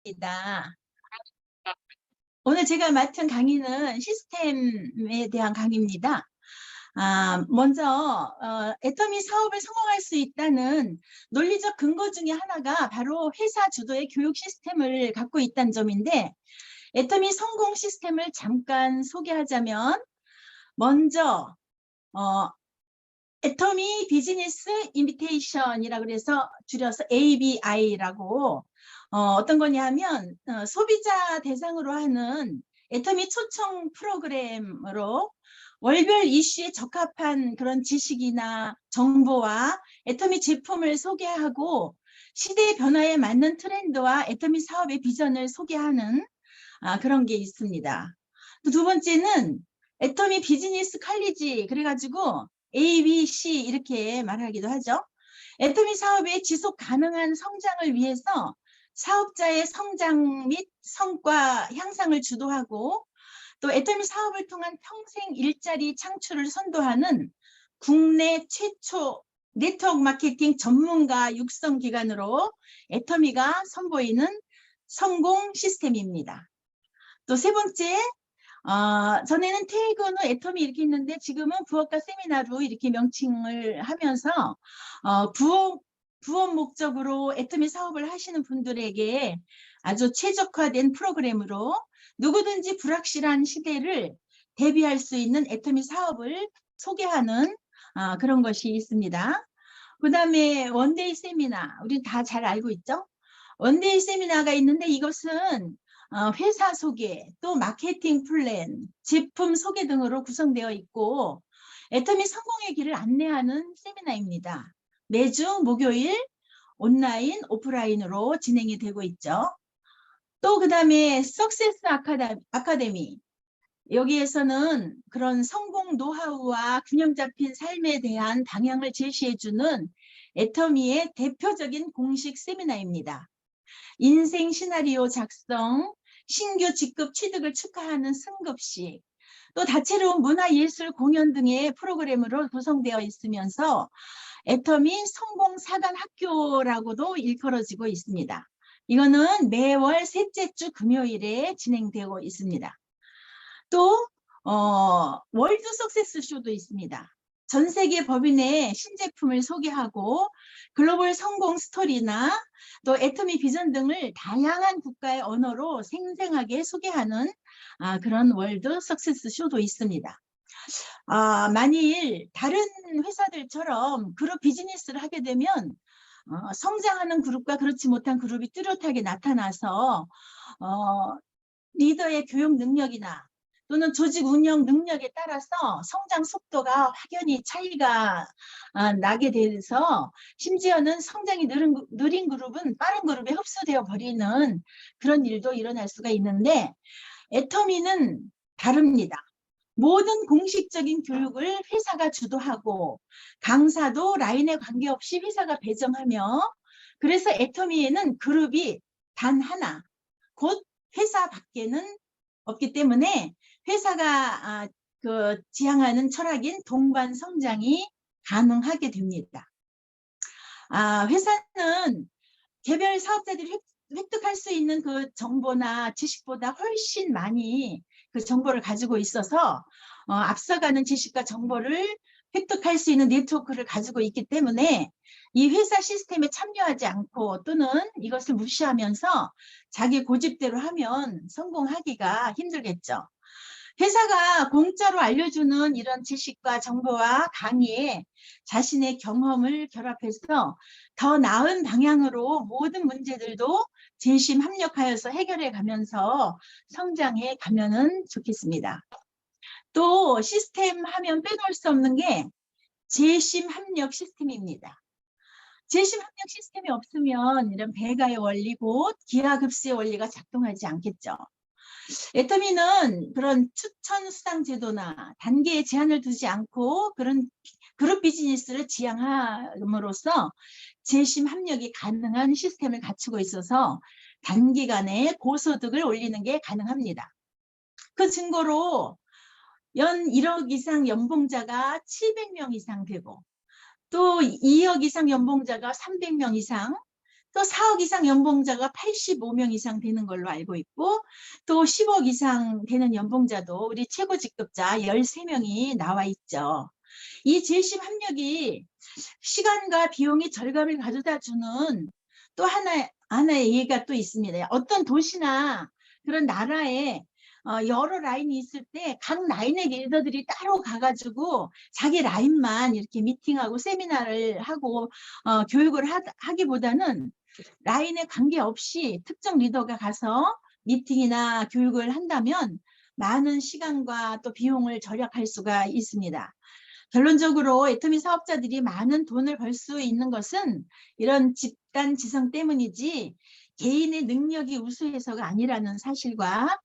입니다. 오늘 제가 맡은 강의는 시스템에 대한 강의입니다. 먼저 애터미 사업을 성공할 수 있다는 논리적 근거 중에 하나가 바로 회사 주도의 교육 시스템을 갖고 있다는 점인데, 애터미 성공 시스템을 잠깐 소개하자면, 먼저 애터미 비즈니스 인비테이션이라고 그래서 줄여서 ABI라고 어떤 거냐면 소비자 대상으로 하는 애터미 초청 프로그램으로 월별 이슈에 적합한 그런 지식이나 정보와 애터미 제품을 소개하고 시대의 변화에 맞는 트렌드와 애터미 사업의 비전을 소개하는 그런 게 있습니다. 또 두 번째는 애터미 비즈니스 칼리지, 그래가지고 ABC 이렇게 말하기도 하죠. 애터미 사업의 지속 가능한 성장을 위해서 사업자의 성장 및 성과 향상을 주도하고, 또 애터미 사업을 통한 평생 일자리 창출을 선도하는 국내 최초 네트워크 마케팅 전문가 육성 기관으로 애터미가 선보이는 성공 시스템입니다. 또 세 번째, 전에는 퇴근 후 애터미 이렇게 있는데 지금은 부업과 세미나로 이렇게 명칭을 하면서 부업 목적으로 애터미 사업을 하시는 분들에게 아주 최적화된 프로그램으로 누구든지 불확실한 시대를 대비할 수 있는 애터미 사업을 소개하는 그런 것이 있습니다. 그 다음에 원데이 세미나, 우리 다 잘 알고 있죠? 원데이 세미나가 있는데 이것은 회사 소개, 또 마케팅 플랜, 제품 소개 등으로 구성되어 있고 애터미 성공의 길을 안내하는 세미나입니다. 매주 목요일 온라인, 오프라인으로 진행이 되고 있죠. 또 그 다음에 석세스 아카데미, 여기에서는 그런 성공 노하우와 균형 잡힌 삶에 대한 방향을 제시해주는 애터미의 대표적인 공식 세미나입니다. 인생 시나리오 작성, 신규 직급 취득을 축하하는 승급식, 또 다채로운 문화예술 공연 등의 프로그램으로 구성되어 있으면서 애터미 성공 사단 학교라고도 일컬어지고 있습니다. 이거는 매월 셋째 주 금요일에 진행되고 있습니다. 또 월드 석세스 쇼도 있습니다. 전 세계 법인의 신제품을 소개하고 글로벌 성공 스토리나 또 애터미 비전 등을 다양한 국가의 언어로 생생하게 소개하는 그런 월드 석세스 쇼도 있습니다. 만일 다른 회사들처럼 그룹 비즈니스를 하게 되면 성장하는 그룹과 그렇지 못한 그룹이 뚜렷하게 나타나서 리더의 교육 능력이나 또는 조직 운영 능력에 따라서 성장 속도가 확연히 차이가 나게 돼서 심지어는 성장이 느린 그룹은 빠른 그룹에 흡수되어 버리는 그런 일도 일어날 수가 있는데, 애터미는 다릅니다. 모든 공식적인 교육을 회사가 주도하고 강사도 라인에 관계없이 회사가 배정하며, 그래서 애터미에는 그룹이 단 하나, 곧 회사 밖에는 없기 때문에 회사가 지향하는 철학인 동반 성장이 가능하게 됩니다. 회사는 개별 사업자들이 획득할 수 있는 그 정보나 지식보다 훨씬 많이 그 정보를 가지고 있어서 앞서가는 지식과 정보를 획득할 수 있는 네트워크를 가지고 있기 때문에 이 회사 시스템에 참여하지 않고 또는 이것을 무시하면서 자기 고집대로 하면 성공하기가 힘들겠죠. 회사가 공짜로 알려주는 이런 지식과 정보와 강의에 자신의 경험을 결합해서 더 나은 방향으로 모든 문제들도 재심 합력하여서 해결해 가면서 성장해 가면은 좋겠습니다. 또 시스템 하면 빼놓을 수 없는 게 재심 합력 시스템입니다. 재심 합력 시스템이 없으면 이런 배가의 원리, 곧 기하급수의 원리가 작동하지 않겠죠. 애터미는 그런 추천 수당 제도나 단계에 제한을 두지 않고 그런 그룹 비즈니스를 지향함으로써 재심 합력이 가능한 시스템을 갖추고 있어서 단기간에 고소득을 올리는 게 가능합니다. 그 증거로 연 1억 이상 연봉자가 700명 이상 되고, 또 2억 이상 연봉자가 300명 이상, 또 4억 이상 연봉자가 85명 이상 되는 걸로 알고 있고, 또 10억 이상 되는 연봉자도 우리 최고 직급자 13명이 나와 있죠. 이 재심 합력이 시간과 비용의 절감을 가져다 주는 또 하나의 예가 또 있습니다. 어떤 도시나 그런 나라에 여러 라인이 있을 때 각 라인의 리더들이 따로 가가지고 자기 라인만 이렇게 미팅하고 세미나를 하고 교육을 하기보다는 라인에 관계없이 특정 리더가 가서 미팅이나 교육을 한다면 많은 시간과 또 비용을 절약할 수가 있습니다. 결론적으로 애터미 사업자들이 많은 돈을 벌 수 있는 것은 이런 집단 지성 때문이지 개인의 능력이 우수해서가 아니라는 사실과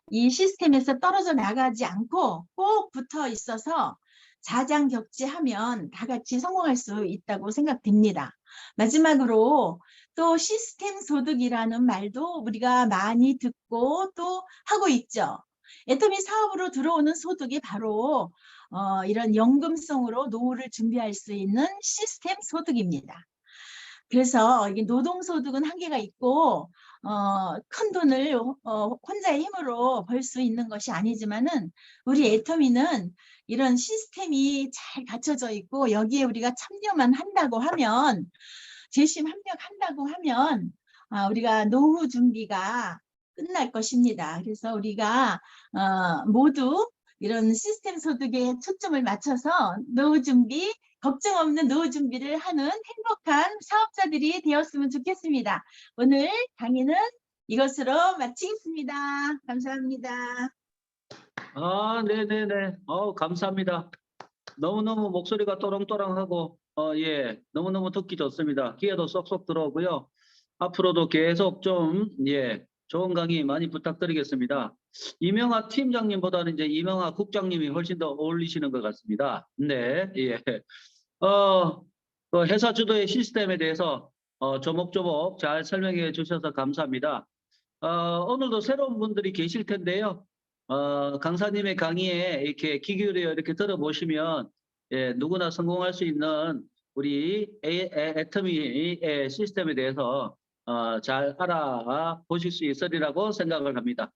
이 시스템에서 떨어져 나가지 않고 꼭 붙어 있어서 자장격제하면 다 같이 성공할 수 있다고 생각됩니다. 마지막으로 또 시스템 소득이라는 말도 우리가 많이 듣고 또 하고 있죠. 애터미 사업으로 들어오는 소득이 바로 이런 연금성으로 노후를 준비할 수 있는 시스템 소득입니다. 그래서 이게 노동소득은 한계가 있고 큰 돈을 혼자의 힘으로 벌 수 있는 것이 아니지만은 우리 애터미는 이런 시스템이 잘 갖춰져 있고 여기에 우리가 참여만 한다고 하면 재심 합력한다고 하면 우리가 노후 준비가 끝날 것입니다. 그래서 우리가 모두 이런 시스템 소득에 초점을 맞춰서 노후 준비, 걱정 없는 노후 준비를 하는 행복한 사업자들이 되었으면 좋겠습니다. 오늘 강의는 이것으로 마치겠습니다. 감사합니다. 네네네. 감사합니다. 너무너무 목소리가 또랑또랑하고, 예, 너무너무 듣기 좋습니다. 귀에도 쏙쏙 들어오고요. 앞으로도 계속 좀, 예, 좋은 강의 많이 부탁드리겠습니다. 이명하 팀장님보다는 이제 이명하 국장님이 훨씬 더 어울리시는 것 같습니다. 네, 예. 그 회사 주도의 시스템에 대해서 조목조목 잘 설명해 주셔서 감사합니다. 오늘도 새로운 분들이 계실 텐데요. 강사님의 강의에 이렇게 귀 기울여 이렇게 들어보시면 예, 누구나 성공할 수 있는 우리 애터미의 시스템에 대해서 잘 알아보실 수 있으리라고 생각을 합니다.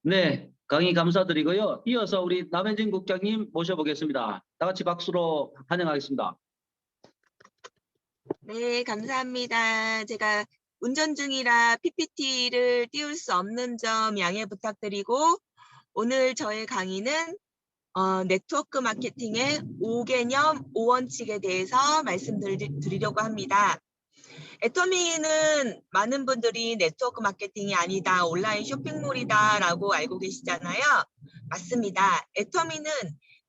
네, 강의 감사드리고요. 이어서 우리 남현진 국장님 모셔보겠습니다. 다 같이 박수로 환영하겠습니다. 네, 감사합니다. 제가 운전 중이라 PPT를 띄울 수 없는 점 양해 부탁드리고 오늘 저의 강의는 네트워크 마케팅의 5개념 5원칙에 대해서 말씀드리려고 합니다. 애터미는 많은 분들이 네트워크 마케팅이 아니다, 온라인 쇼핑몰이다 라고 알고 계시잖아요. 맞습니다. 애터미는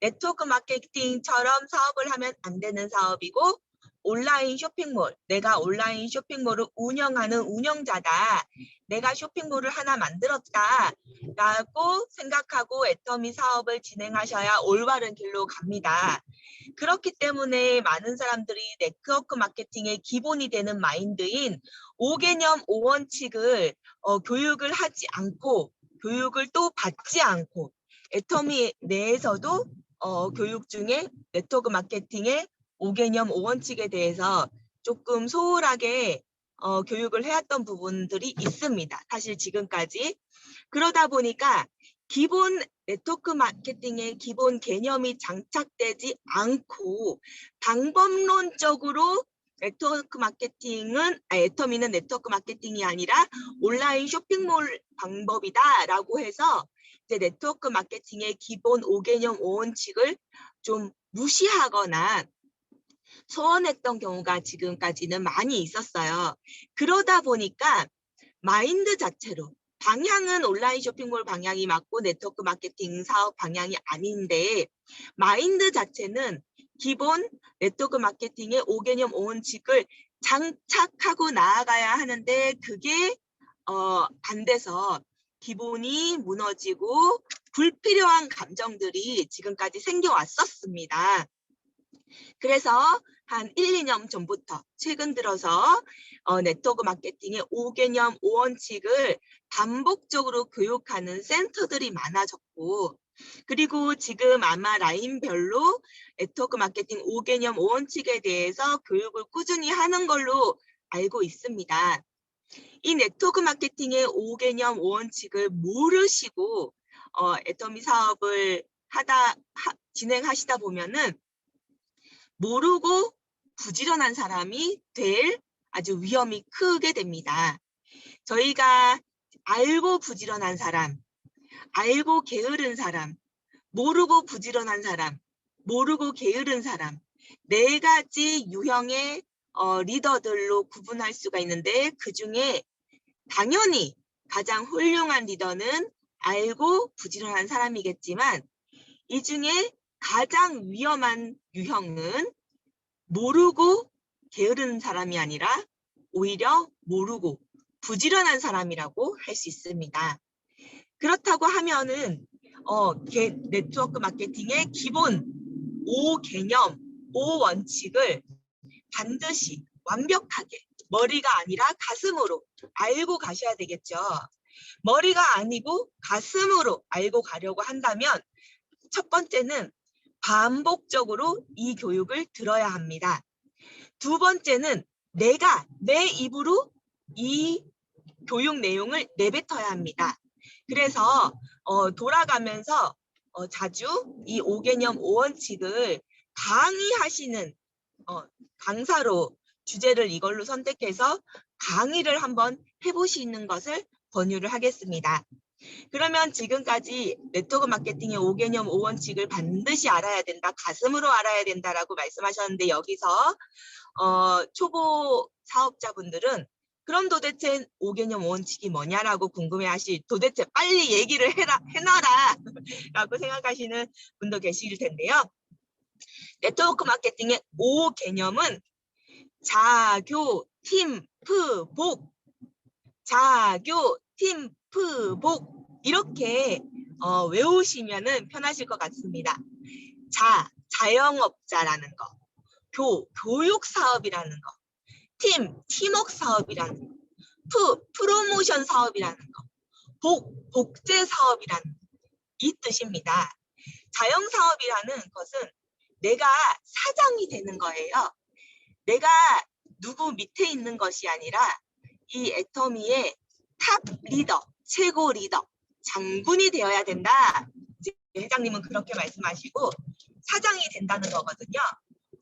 네트워크 마케팅처럼 사업을 하면 안 되는 사업이고 온라인 쇼핑몰, 내가 온라인 쇼핑몰을 운영하는 운영자다. 내가 쇼핑몰을 하나 만들었다 라고 생각하고 애터미 사업을 진행하셔야 올바른 길로 갑니다. 그렇기 때문에 많은 사람들이 네트워크 마케팅의 기본이 되는 마인드인 5개념 5원칙을 교육을 하지 않고 교육을 또 받지 않고 애터미 내에서도 교육 중에 네트워크 마케팅의 5개념 5원칙에 대해서 조금 소홀하게 교육을 해왔던 부분들이 있습니다. 사실 지금까지. 그러다 보니까 기본 네트워크 마케팅의 기본 개념이 장착되지 않고 방법론적으로 네트워크 마케팅은 애터미는 네트워크 마케팅이 아니라 온라인 쇼핑몰 방법이다라고 해서 이제 네트워크 마케팅의 기본 5개념 5원칙을 좀 무시하거나 소원했던 경우가 지금까지는 많이 있었어요. 그러다 보니까 마인드 자체로 방향은 온라인 쇼핑몰 방향이 맞고 네트워크 마케팅 사업 방향이 아닌데 마인드 자체는 기본 네트워크 마케팅의 5개념 5원칙을 장착하고 나아가야 하는데 그게 안 돼서 기본이 무너지고 불필요한 감정들이 지금까지 생겨왔었습니다. 그래서 한 1, 2년 전부터 최근 들어서 네트워크 마케팅의 5개념 5원칙을 반복적으로 교육하는 센터들이 많아졌고 그리고 지금 아마 라인별로 네트워크 마케팅 5개념 5원칙에 대해서 교육을 꾸준히 하는 걸로 알고 있습니다. 이 네트워크 마케팅의 5개념 5원칙을 모르시고 애터미 사업을 진행하시다 보면은 모르고 부지런한 사람이 될 아주 위험이 크게 됩니다. 저희가 알고 부지런한 사람, 알고 게으른 사람, 모르고 부지런한 사람, 모르고 게으른 사람, 네 가지 유형의 리더들로 구분할 수가 있는데 그중에 당연히 가장 훌륭한 리더는 알고 부지런한 사람이겠지만 이 중에 가장 위험한 유형은 모르고 게으른 사람이 아니라 오히려 모르고 부지런한 사람이라고 할 수 있습니다. 그렇다고 하면은 네트워크 마케팅의 기본 5개념, 5원칙을 반드시 완벽하게 머리가 아니라 가슴으로 알고 가셔야 되겠죠. 머리가 아니고 가슴으로 알고 가려고 한다면 첫 번째는 반복적으로 이 교육을 들어야 합니다. 두 번째는 내가 내 입으로 이 교육 내용을 내뱉어야 합니다. 그래서 돌아가면서 자주 이 5개념 5원칙을 강의하시는 강사로 주제를 이걸로 선택해서 강의를 한번 해보시는 것을 권유를 하겠습니다. 그러면 지금까지 네트워크 마케팅의 5개념 5원칙을 반드시 알아야 된다, 가슴으로 알아야 된다라고 말씀하셨는데 여기서 초보 사업자분들은 그럼 도대체 5개념 5원칙이 뭐냐라고 궁금해하실, 도대체 빨리 얘기를 해놔라 라고 생각하시는 분도 계실 텐데요. 네트워크 마케팅의 5개념은 자교, 팀, 프, 복, 자교, 팀, 프, 복 이렇게 외우시면 편하실 것 같습니다. 자영업자라는 거, 교육 사업이라는 거, 팀워크 사업이라는 거, 프로모션 사업이라는 거, 복제 사업이라는 거, 이 뜻입니다. 자영 사업이라는 것은 내가 사장이 되는 거예요. 내가 누구 밑에 있는 것이 아니라 이 애터미의 탑 리더, 최고 리더, 장군이 되어야 된다. 회장님은 그렇게 말씀하시고 사장이 된다는 거거든요.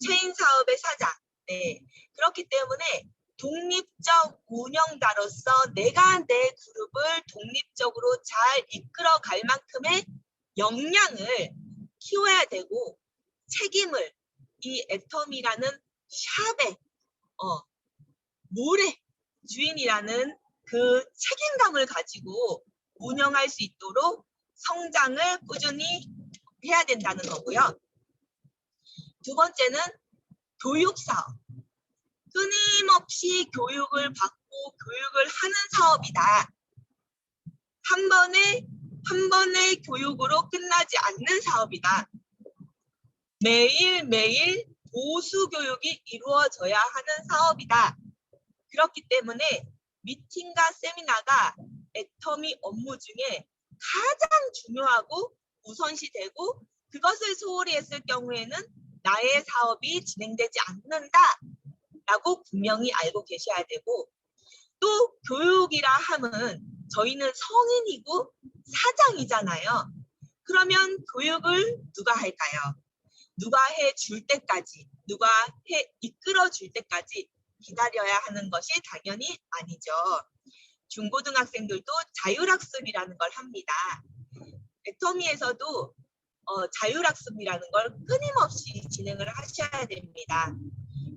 체인 사업의 사장. 네. 그렇기 때문에 독립적 운영자로서 내가 내 그룹을 독립적으로 잘 이끌어 갈 만큼의 역량을 키워야 되고 책임을 이 애터미라는 샵의 모래 주인이라는 그 책임감을 가지고 운영할 수 있도록 성장을 꾸준히 해야 된다는 거고요. 두 번째는 교육사업. 끊임없이 교육을 받고 교육을 하는 사업이다. 한 번의 교육으로 끝나지 않는 사업이다. 매일매일 보수 교육이 이루어져야 하는 사업이다. 그렇기 때문에 미팅과 세미나가 애터미 업무 중에 가장 중요하고 우선시되고 그것을 소홀히 했을 경우에는 나의 사업이 진행되지 않는다라고 분명히 알고 계셔야 되고 또 교육이라 함은 저희는 성인이고 사장이잖아요. 그러면 교육을 누가 할까요? 누가 해줄 때까지, 누가 이끌어 줄 때까지 기다려야 하는 것이 당연히 아니죠. 중고등학생들도 자율학습이라는 걸 합니다. 애터미에서도 자율학습이라는 걸 끊임없이 진행을 하셔야 됩니다.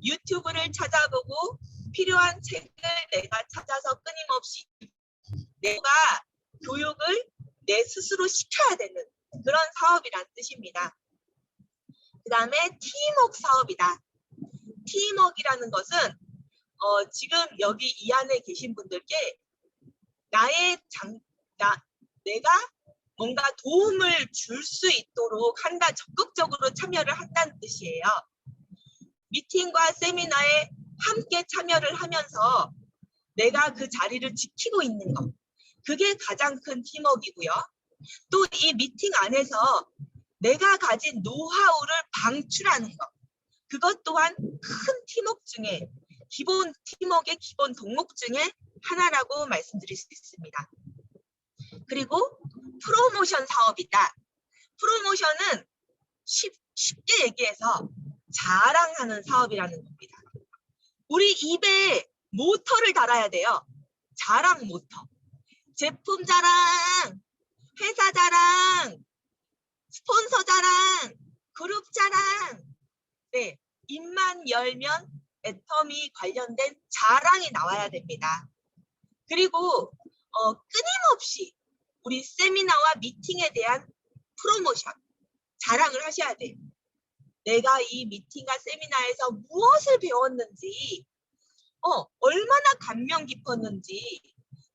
유튜브를 찾아보고 필요한 책을 내가 찾아서 끊임없이 내가 교육을 내 스스로 시켜야 되는 그런 사업이란 뜻입니다. 그 다음에 팀워크 사업이다. 팀워크라는 것은 지금 여기 이 안에 계신 분들께 내가 뭔가 도움을 줄 수 있도록 한다, 적극적으로 참여를 한다는 뜻이에요. 미팅과 세미나에 함께 참여를 하면서 내가 그 자리를 지키고 있는 것, 그게 가장 큰 팀워크이고요. 또 이 미팅 안에서 내가 가진 노하우를 방출하는 것, 그것 또한 큰 팀워크 중에 기본 팀워크의 기본 덕목 중에 하나라고 말씀드릴 수 있습니다. 그리고 프로모션 사업이다. 프로모션은 쉽게 얘기해서 자랑하는 사업이라는 겁니다. 우리 입에 모터를 달아야 돼요. 자랑 모터. 제품 자랑, 회사 자랑, 스폰서 자랑, 그룹 자랑. 네, 입만 열면 애터미 관련된 자랑이 나와야 됩니다. 그리고 끊임없이 우리 세미나와 미팅에 대한 프로모션, 자랑을 하셔야 돼요. 내가 이 미팅과 세미나에서 무엇을 배웠는지, 얼마나 감명 깊었는지,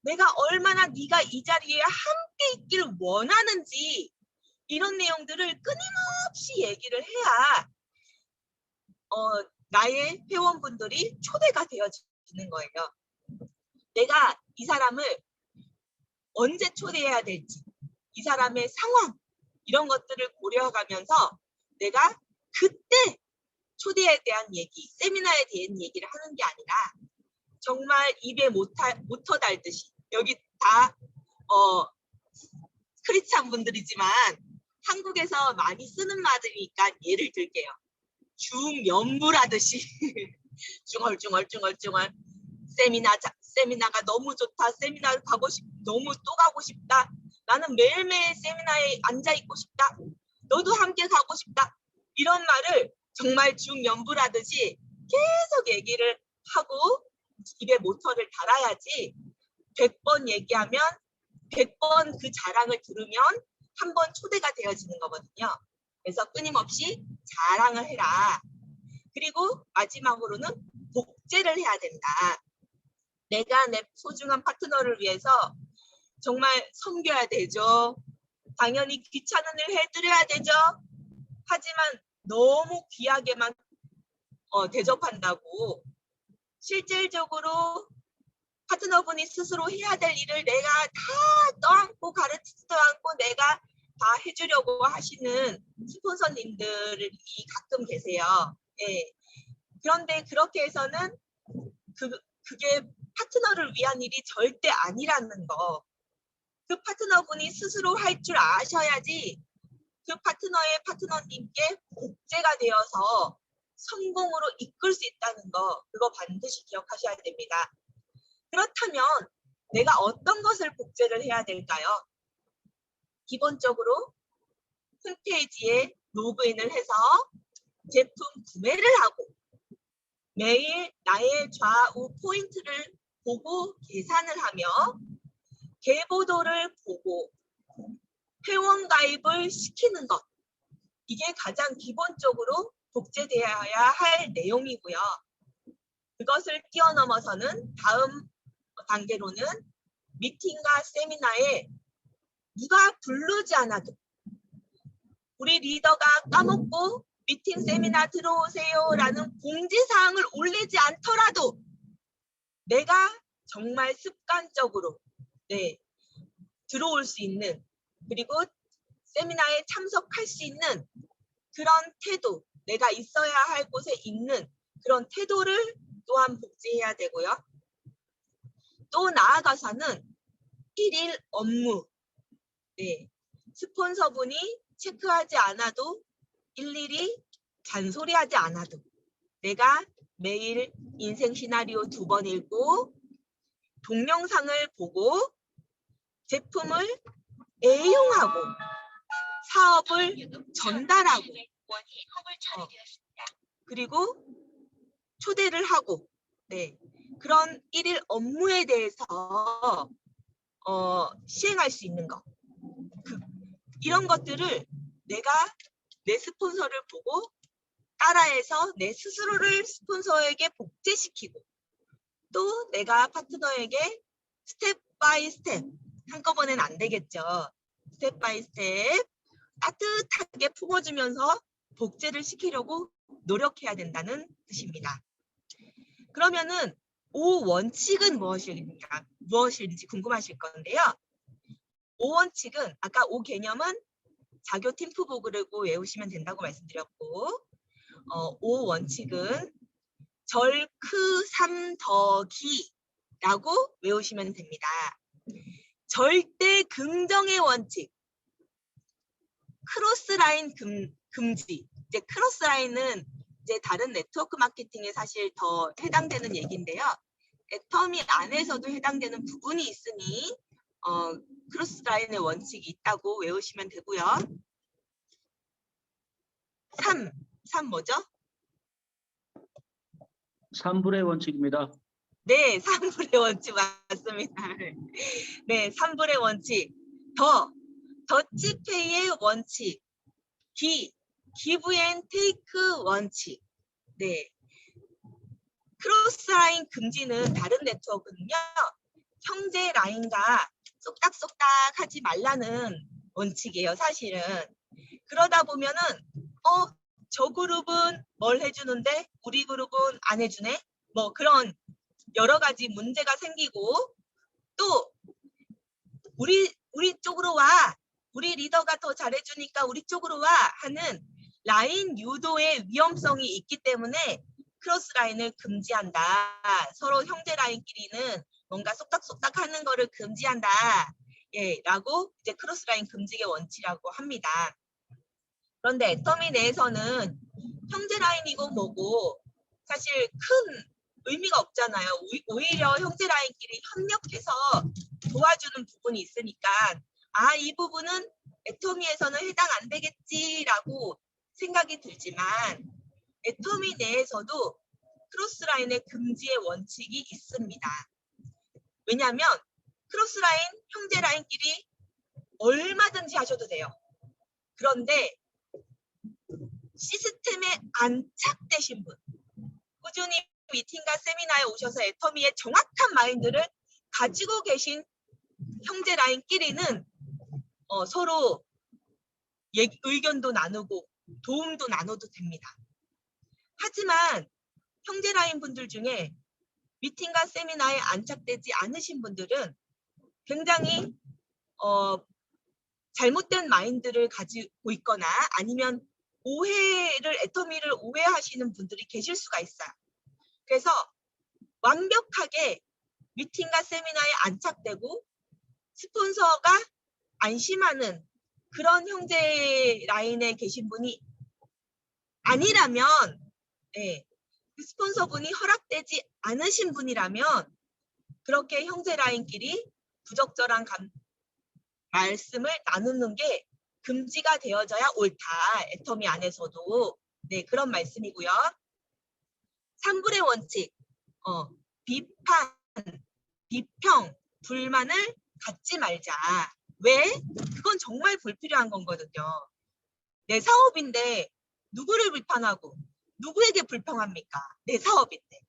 내가 얼마나 네가 이 자리에 함께 있길 원하는지 이런 내용들을 끊임없이 얘기를 해야 나의 회원분들이 초대가 되어지는 거예요. 내가 이 사람을 언제 초대해야 될지, 이 사람의 상황 이런 것들을 고려하면서 내가 그때 초대에 대한 얘기, 세미나에 대한 얘기를 하는 게 아니라 정말 입에 모터 달듯이, 여기 다 크리스찬 분들이지만 한국에서 많이 쓰는 말이니까 예를 들게요. 중연불하듯이 중얼중얼 세미나가 너무 좋다. 세미나 너무 또 가고 싶다. 나는 매일매일 세미나에 앉아 있고 싶다. 너도 함께 가고 싶다. 이런 말을 정말 중연불하듯이 계속 얘기를 하고 입에 모터를 달아야지 100번 얘기하면 100번 그 자랑을 들으면 한 번 초대가 되어지는 거거든요. 그래서 끊임없이 자랑을 해라. 그리고 마지막으로는 복제를 해야 된다. 내가 내 소중한 파트너를 위해서 정말 섬겨야 되죠. 당연히 귀찮은 일 해드려야 되죠. 하지만 너무 귀하게만 대접한다고 실질적으로 파트너분이 스스로 해야 될 일을 내가 다 떠안고 가르치지도 않고 내가 다 해주려고 하시는 스폰서님들이 가끔 계세요. 예. 그런데 그렇게 해서는 그게 파트너를 위한 일이 절대 아니라는 거. 그 파트너분이 스스로 할 줄 아셔야지 그 파트너님께 복제가 되어서 성공으로 이끌 수 있다는 거, 그거 반드시 기억하셔야 됩니다. 그렇다면 내가 어떤 것을 복제를 해야 될까요? 기본적으로 홈페이지에 로그인을 해서 제품 구매를 하고 매일 나의 좌우 포인트를 보고 계산을 하며 계보도를 보고 회원 가입을 시키는 것, 이게 가장 기본적으로 복제되어야 할 내용이고요. 그것을 뛰어넘어서는 다음 단계로는 미팅과 세미나에 누가 부르지 않아도 우리 리더가 까먹고 미팅 세미나 들어오세요 라는 공지사항을 올리지 않더라도 내가 정말 습관적으로 들어올 수 있는, 그리고 세미나에 참석할 수 있는 그런 태도, 내가 있어야 할 곳에 있는 그런 태도를 또한 복제해야 되고요. 또 나아가서는 1일 업무, 스폰서분이 체크하지 않아도 일일이 잔소리하지 않아도 내가 매일 인생 시나리오 2번 읽고 동영상을 보고 제품을 애용하고 사업을 전달하고 그리고 초대를 하고 그런 1일 업무에 대해서 시행할 수 있는 것, 이런 것들을 내가 내 스폰서를 보고 따라해서 내 스스로를 스폰서에게 복제시키고 또 내가 파트너에게 스텝 바이 스텝, 한꺼번에는 안 되겠죠. 스텝 바이 스텝 따뜻하게 품어주면서 복제를 시키려고 노력해야 된다는 뜻입니다. 그러면은 5원칙은 무엇일지 궁금하실 건데요. 5원칙은 아까 5개념은 자교 팀프보그라고 외우시면 된다고 말씀드렸고 5원칙은 절크삼더기라고 외우시면 됩니다. 절대 긍정의 원칙, 크로스라인 금지. 이제 크로스라인은 이제 다른 네트워크 마케팅에 사실 더 해당되는 얘기인데요. 애터미 안에서도 해당되는 부분이 있으니 크로스라인의 원칙이 있다고 외우시면 되고요. 3 뭐죠? 3불의 원칙입니다. 네, 3불의 원칙 맞습니다. 네, 3불의 원칙. 더치페이의 원칙. 기브 앤 테이크 원칙. 네. 크로스라인 금지는 다른 네트워크는요. 형제 라인과 쏙닥쏙닥 하지 말라는 원칙이에요, 사실은. 그러다 보면은 저 그룹은 뭘 해주는데 우리 그룹은 안 해주네? 뭐 그런 여러 가지 문제가 생기고 또 우리 쪽으로 와. 우리 리더가 더 잘해주니까 우리 쪽으로 와 하는 라인 유도의 위험성이 있기 때문에 크로스 라인을 금지한다. 서로 형제 라인끼리는 뭔가 쏙닥쏙닥 하는 거를 금지한다. 예, 라고 이제 크로스 라인 금지의 원칙이라고 합니다. 그런데 애터미 내에서는 형제 라인이고 뭐고 사실 큰 의미가 없잖아요. 오히려 형제 라인끼리 협력해서 도와주는 부분이 있으니까 이 부분은 애터미에서는 해당 안 되겠지라고 생각이 들지만 애터미 내에서도 크로스라인의 금지의 원칙이 있습니다. 왜냐하면 크로스라인, 형제 라인끼리 얼마든지 하셔도 돼요. 그런데 시스템에 안착되신 분, 꾸준히 미팅과 세미나에 오셔서 애터미의 정확한 마인드를 가지고 계신 형제 라인끼리는 서로 의견도 나누고 도움도 나눠도 됩니다. 하지만 형제 라인 분들 중에 미팅과 세미나에 안착되지 않으신 분들은 굉장히 잘못된 마인드를 가지고 있거나 아니면 애터미를 오해하시는 분들이 계실 수가 있어요. 그래서 완벽하게 미팅과 세미나에 안착되고 스폰서가 안심하는 그런 형제 라인에 계신 분이 아니라면 그 스폰서분이 허락되지 않으신 분이라면 그렇게 형제 라인끼리 부적절한 말씀을 나누는 게 금지가 되어져야 옳다. 애터미 안에서도 그런 말씀이고요. 3불의 원칙, 비판, 비평, 불만을 갖지 말자. 왜? 그건 정말 불필요한 거거든요. 내 사업인데 누구를 비판하고 누구에게 불평합니까? 내 사업인데.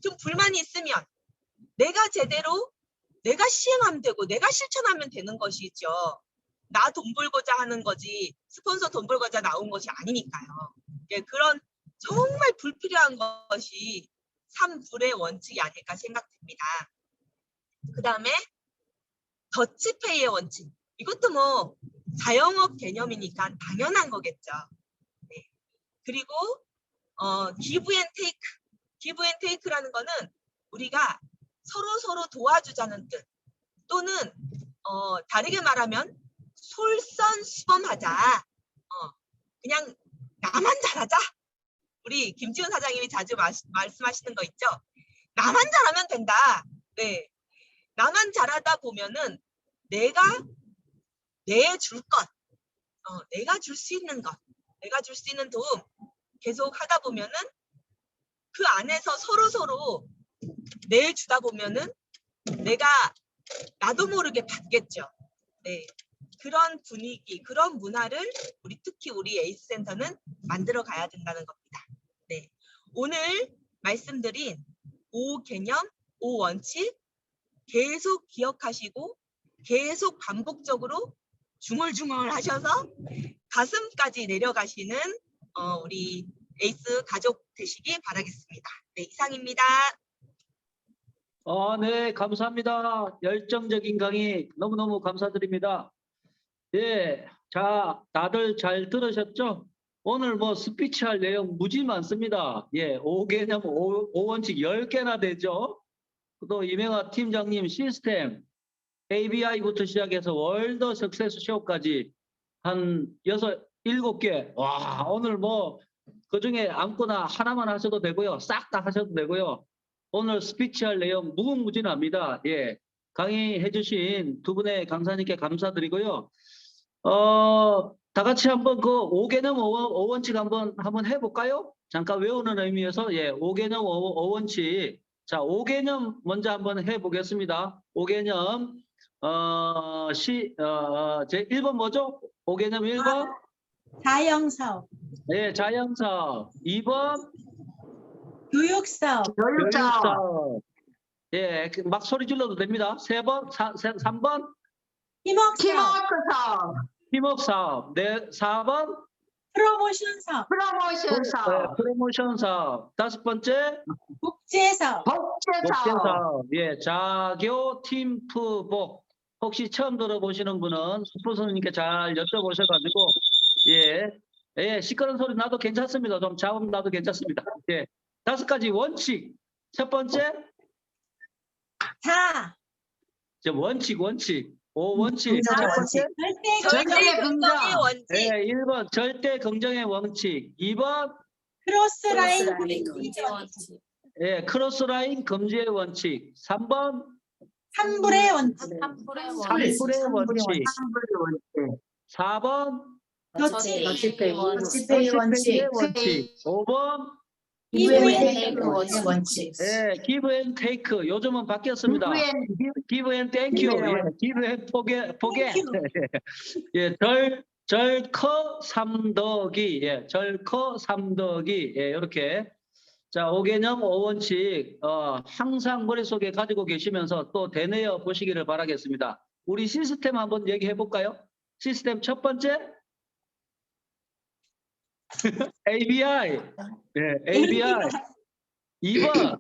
좀 불만이 있으면 내가 제대로 내가 시행하면 되고 내가 실천하면 되는 것이죠. 나 돈 벌고자 하는 거지 스폰서 돈 벌고자 나온 것이 아니니까요. 그런 정말 불필요한 것이 3불의 원칙이 아닐까 생각됩니다. 그 다음에 더치페이의 원칙. 이것도 뭐 자영업 개념이니까 당연한 거겠죠. 그리고 기브 앤 테이크. 기브 앤 테이크라는 거는 우리가 서로 도와주자는 뜻. 또는 다르게 말하면 솔선수범하자. 그냥 나만 잘하자. 우리 김지훈 사장님이 자주 말씀하시는 거 있죠. 나만 잘하면 된다. 네, 나만 잘하다 보면은 내가 내줄 것, 내가 줄 수 있는 것, 내가 줄 수 있는 도움 계속 하다 보면은 그 안에서 서로 내주다 보면은 내가 나도 모르게 받겠죠. 네, 그런 분위기, 그런 문화를 특히 우리 에이스 센터는 만들어 가야 된다는 겁니다. 네, 오늘 말씀드린 5 개념, 5 원칙 계속 기억하시고 계속 반복적으로 중얼중얼 하셔서 가슴까지 내려가시는 우리 에이스 가족 되시기 바라겠습니다. 네, 이상입니다. 네, 감사합니다. 열정적인 강의 너무너무 감사드립니다. 자, 다들 잘 들으셨죠? 오늘 뭐 스피치 할 내용 무지 많습니다. 예, 5개념 5원칙 10개나 되죠. 또 이명아 팀장님 시스템 ABI부터 시작해서 월드 석세스 쇼까지 한 7개. 와, 오늘 뭐 그중에 아무거나 하나만 하셔도 되고요. 싹 다 하셔도 되고요. 오늘 스피치 할 내용 무궁무진합니다. 예. 강의해 주신 두 분의 강사님께 감사드리고요. 다 같이 한번 그 5개념 5원칙 한번 해볼까요? 잠깐 외우는 의미에서 예, 5개념 5원칙. 자, 5개념 먼저 한번 해보겠습니다. 5개념 제 1번 뭐죠? 5개념 1번 자영사업, 네, 자영사업. 2번 교육사업, 교육사업. 예, 막 소리 질러도 됩니다. 3번 팀워크사업, 팀워크사업. 네, 4번 프로모션 사업, 프로모션 사업. 5번째 국제사업, 목재사업. 예, 자교 팀프복. 혹시 처음 들어보시는 분은 스포츠님께 잘 여쭤보셔가지고 예, 시끄러운 소리 나도 괜찮습니다. 좀 자음 나도 괜찮습니다. 예, 5가지 원칙. 첫 번째 자, 원칙. 5원칙. 첫 번째 절대 긍정의 원칙. 예, 1번 절대 긍정의 원칙. 2번 크로스라인 예, 크로스라인 금지의 원칙. 3번 산불의 원칙, 산불의 원칙. 4번 더치페이 원칙. 5번 예, give and take. 요즘은 바뀌었습니다. give and thank you. 예, give and forget. 예, 절커 삼더기. 예, 절커 삼더기. 예, 이렇게. 자, 5개념 5원칙 항상 머릿속에 가지고 계시면서 또 되뇌어 보시기를 바라겠습니다. 우리 시스템 한번 얘기해 볼까요? 시스템 첫 번째 ABI. 예, ABI. 2번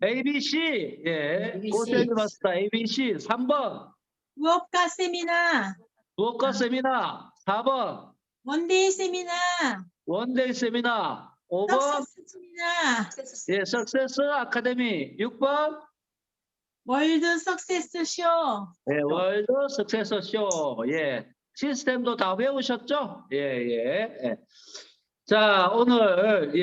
ABC. 예, 고생하셨습니다. ABC. 3번 무업과 세미나, 무엇과 세미나. 4번 원데이 세미나, 원데이 세미나. 5번 석세스 세미나, 예, 석세스 아카데미. 6번 월드 석세스 쇼, 예, 월드 석세스 쇼. 예, 시스템도 다 외우셨죠? 예. 자, 오늘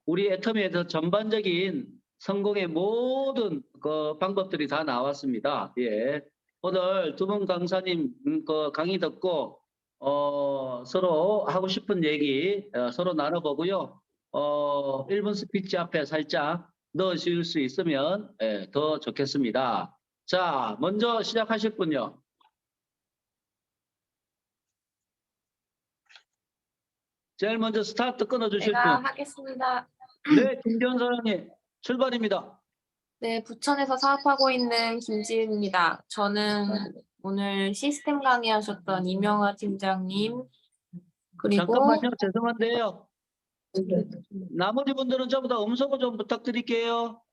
우리 애터미에서 전반적인 성공의 모든 그 방법들이 다 나왔습니다. 예, 오늘 두 분 강사님 그 강의 듣고 서로 하고 싶은 얘기 서로 나눠보고요. 1분 스피치 앞에 살짝 넣으실 수 있으면 더 좋겠습니다. 자, 먼저 시작하실 분요. 제일 먼저 스타트 끊어주실 제가 분. 하겠습니다. 네, 김기현 사장님 출발입니다. 네, 부천에서 사업하고 있는 김지은입니다. 저는 오늘 시스템 강의하셨던 이명아 팀장님 그리고 잠깐만요. 죄송한데요. 나머지 분들은 전부 다 음소거 좀 부탁드릴게요.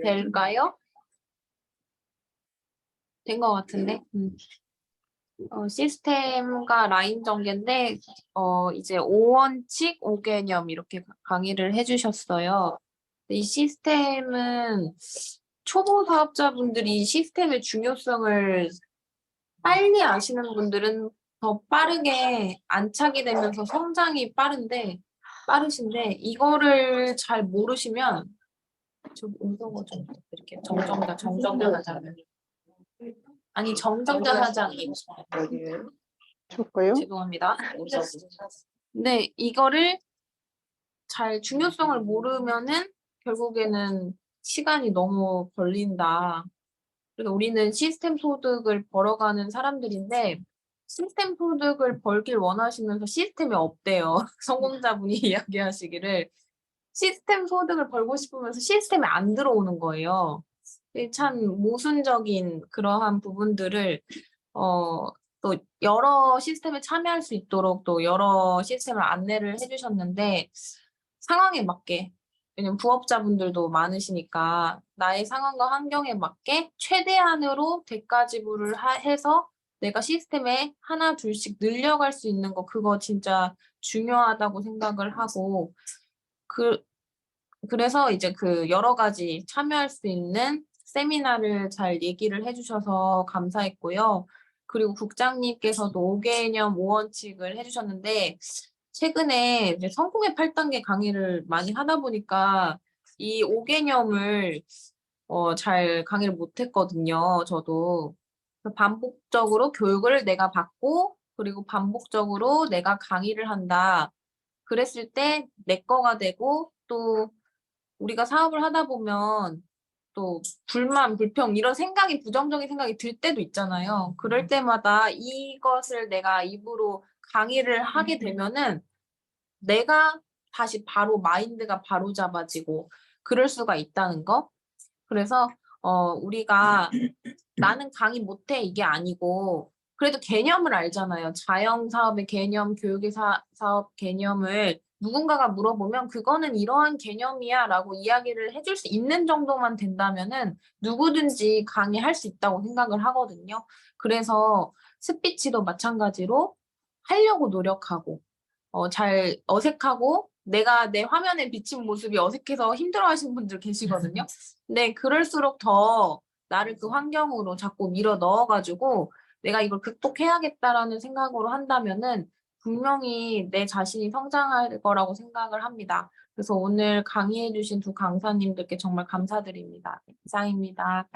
될까요? 된 것 같은데. 시스템과 라인 전개인데 이제 5원칙 5개념 이렇게 강의를 해주셨어요. 이 시스템은 초보 사업자분들이 시스템의 중요성을 빨리 아시는 분들은 더 빠르게 안착이 되면서 성장이 빠르신데 이거를 잘 모르시면 좀 음소거 좀 이렇게 정정자 사장 아니 정정자 사장님 줄까요? 죄송합니다. 네, 이거를 잘 중요성을 모르면은 결국에는 시간이 너무 걸린다. 그래서 우리는 시스템 소득을 벌어가는 사람들인데 시스템 소득을 벌길 원하시면서 시스템이 없대요. 성공자분이 이야기하시기를 시스템 소득을 벌고 싶으면서 시스템이 안 들어오는 거예요. 참 모순적인 그러한 부분들을 또 여러 시스템에 참여할 수 있도록 또 여러 시스템을 안내를 해주셨는데 상황에 맞게 왜냐면 부업자분들도 많으시니까 나의 상황과 환경에 맞게 최대한으로 대가 지불을 해서 내가 시스템에 하나 둘씩 늘려갈 수 있는 거 그거 진짜 중요하다고 생각을 하고 그래서 이제 그 여러 가지 참여할 수 있는 세미나를 잘 얘기를 해주셔서 감사했고요. 그리고 국장님께서도 5개념 5원칙을 해주셨는데 최근에 이제 성공의 8단계 강의를 많이 하다 보니까 이 5개념을 잘 강의를 못했거든요. 저도 반복적으로 교육을 내가 받고 그리고 반복적으로 내가 강의를 한다. 그랬을 때 내 거가 되고 또 우리가 사업을 하다 보면 또 불만, 불평 이런 생각이 부정적인 생각이 들 때도 있잖아요. 그럴 때마다 이것을 내가 입으로 강의를 하게 되면은 내가 다시 바로 마인드가 바로 잡아지고 그럴 수가 있다는 거. 그래서 우리가 나는 강의 못해 이게 아니고 그래도 개념을 알잖아요. 자영 사업의 개념, 교육의 사업 개념을 누군가가 물어보면 그거는 이러한 개념이야 라고 이야기를 해줄 수 있는 정도만 된다면은 누구든지 강의할 수 있다고 생각을 하거든요. 그래서 스피치도 마찬가지로 하려고 노력하고 잘 어색하고 내가 내 화면에 비친 모습이 어색해서 힘들어하시는 분들 계시거든요. 근데 그럴수록 더 나를 그 환경으로 자꾸 밀어 넣어가지고 내가 이걸 극복해야겠다라는 생각으로 한다면은 분명히 내 자신이 성장할 거라고 생각을 합니다. 그래서 오늘 강의해주신 두 강사님들께 정말 감사드립니다. 이상입니다.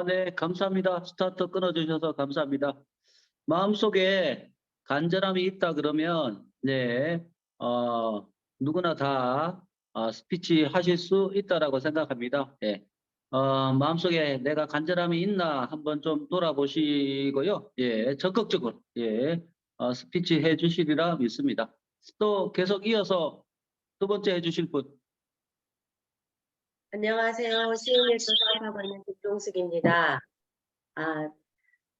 네, 감사합니다. 스타트 끊어주셔서 감사합니다. 마음속에 간절함이 있다 그러면, 네, 누구나 다 스피치 하실 수 있다라고 생각합니다. 예. 마음속에 내가 간절함이 있나 한번 좀 돌아보시고요. 예, 적극적으로, 예, 스피치 해 주시리라 믿습니다. 또 계속 이어서 두 번째 해 주실 분. 안녕하세요. 시흥에서 사업하고 있는 김종숙입니다.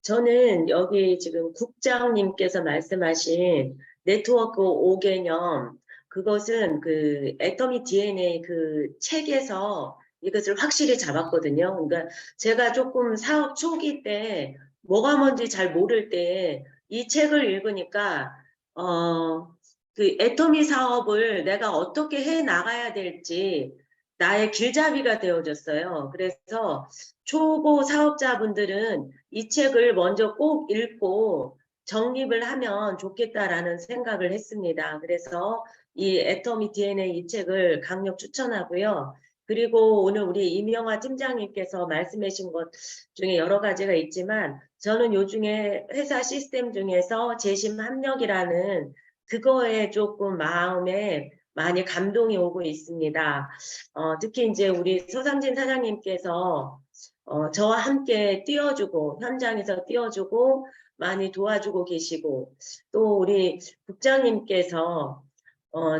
저는 여기 지금 국장님께서 말씀하신 네트워크 5개념, 그것은 그 애터미 DNA 그 책에서 이것을 확실히 잡았거든요. 그러니까 제가 조금 사업 초기 때 뭐가 뭔지 잘 모를 때 이 책을 읽으니까 그 애터미 사업을 내가 어떻게 해 나가야 될지 나의 길잡이가 되어졌어요. 그래서 초보 사업자분들은 이 책을 먼저 꼭 읽고 정립을 하면 좋겠다라는 생각을 했습니다. 그래서 이 애터미 DNA 이 책을 강력 추천하고요. 그리고 오늘 우리 이명화 팀장님께서 말씀하신 것 중에 여러 가지가 있지만 저는 요중에 회사 시스템 중에서 재심 합력이라는 그거에 조금 마음에 많이 감동이 오고 있습니다. 특히 이제 우리 서상진 사장님께서 저와 함께 띄워주고 현장에서 띄워주고 많이 도와주고 계시고 또 우리 국장님께서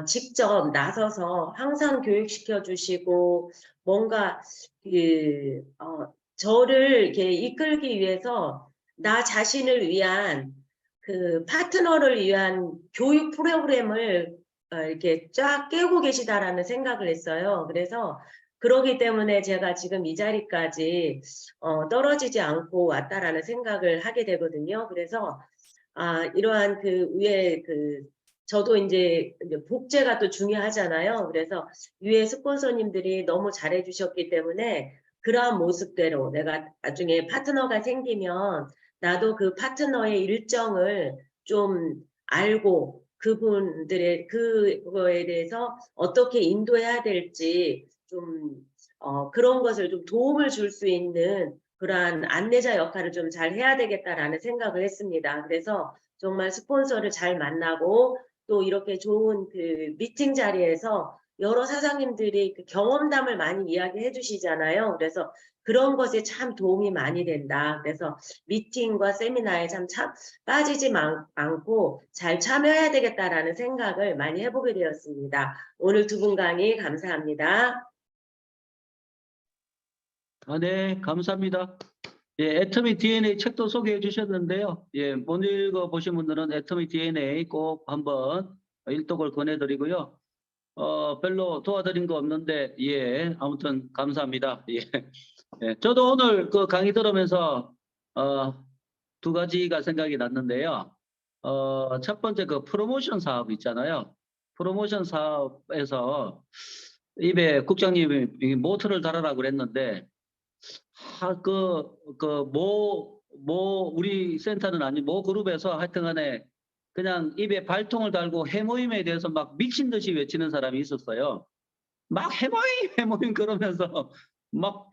직접 나서서 항상 교육시켜 주시고 뭔가 저를 이렇게 이끌기 위해서 나 자신을 위한 그 파트너를 위한 교육 프로그램을 이렇게 쫙 깨우고 계시다라는 생각을 했어요. 그래서 그러기 때문에 제가 지금 이 자리까지 떨어지지 않고 왔다라는 생각을 하게 되거든요. 그래서 이러한 그 위에 저도 이제 복제가 또 중요하잖아요. 그래서 위에 스폰서님들이 너무 잘해 주셨기 때문에 그러한 모습대로 내가 나중에 파트너가 생기면 나도 그 파트너의 일정을 좀 알고 그분들의 그거에 대해서 어떻게 인도해야 될지 좀 그런 것을 좀 도움을 줄 수 있는 그러한 안내자 역할을 좀 잘 해야 되겠다라는 생각을 했습니다. 그래서 정말 스폰서를 잘 만나고 또 이렇게 좋은 그 미팅 자리에서 여러 사장님들이 그 경험담을 많이 이야기해 주시잖아요. 그래서 그런 것에 참 도움이 많이 된다. 그래서 미팅과 세미나에 참 빠지지 않고 잘 참여해야 되겠다라는 생각을 많이 해보게 되었습니다. 오늘 두 분 강의 감사합니다. 네, 감사합니다. 예, 애터미 DNA 책도 소개해 주셨는데요. 예, 못 읽어보신 분들은 애터미 DNA 꼭 한번 일독을 권해드리고요. 별로 도와드린 거 없는데, 예, 아무튼 감사합니다. 예. 예, 저도 오늘 그 강의 들으면서, 두 가지가 생각이 났는데요. 첫 번째 그 프로모션 사업 있잖아요. 프로모션 사업에서 입에 국장님이 이 모토를 달아라 그랬는데, 우리 센터는 아니, 모 그룹에서 하여튼 간에 그냥 입에 발통을 달고 해모임에 대해서 막 미친 듯이 외치는 사람이 있었어요. 막 해모임 그러면서 막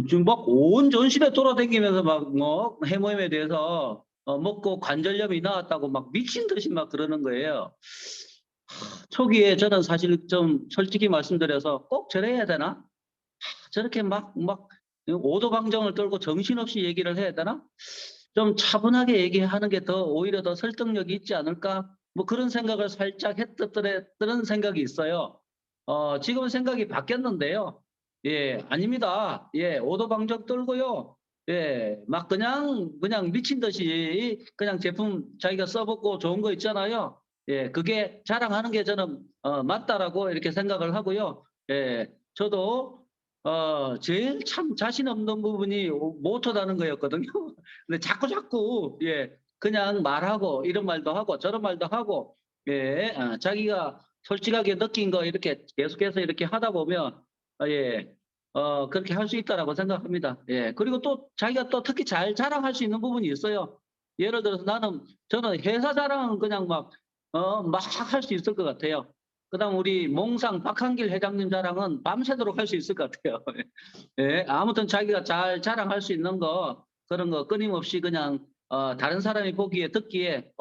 지금 막 온 전시대 돌아다니면서 막 뭐 해모임에 대해서 먹고 관절염이 나왔다고 막 미친 듯이 막 그러는 거예요. 초기에 저는 사실 좀 솔직히 말씀드려서 꼭 저래야 되나? 저렇게 막 오도방정을 떨고 정신없이 얘기를 해야 되나? 좀 차분하게 얘기하는 게 더 오히려 더 설득력이 있지 않을까? 뭐 그런 생각을 살짝 했던 생각이 있어요. 지금 생각이 바뀌었는데요. 예, 아닙니다. 예, 오도방정 떨고요. 예, 막 그냥 미친 듯이 그냥 제품 자기가 써보고 좋은 거 있잖아요. 예, 그게 자랑하는 게 저는 맞다라고 이렇게 생각을 하고요. 예, 저도 제일 참 자신 없는 부분이 모토다는 거였거든요. 근데 자꾸 예, 그냥 말하고 이런 말도 하고 저런 말도 하고 예, 자기가 솔직하게 느낀 거 이렇게 계속해서 이렇게 하다 보면 예, 그렇게 할 수 있다라고 생각합니다. 예, 그리고 또 자기가 또 특히 잘 자랑할 수 있는 부분이 있어요. 예를 들어서 저는 회사 자랑은 그냥 막 할 수 있을 것 같아요. 그다음 우리 몽상 박한길 회장님 자랑은 밤새도록 할 수 있을 것 같아요. 예, 아무튼 자기가 잘 자랑할 수 있는 거 그런 거 끊임없이 그냥 다른 사람이 보기에 듣기에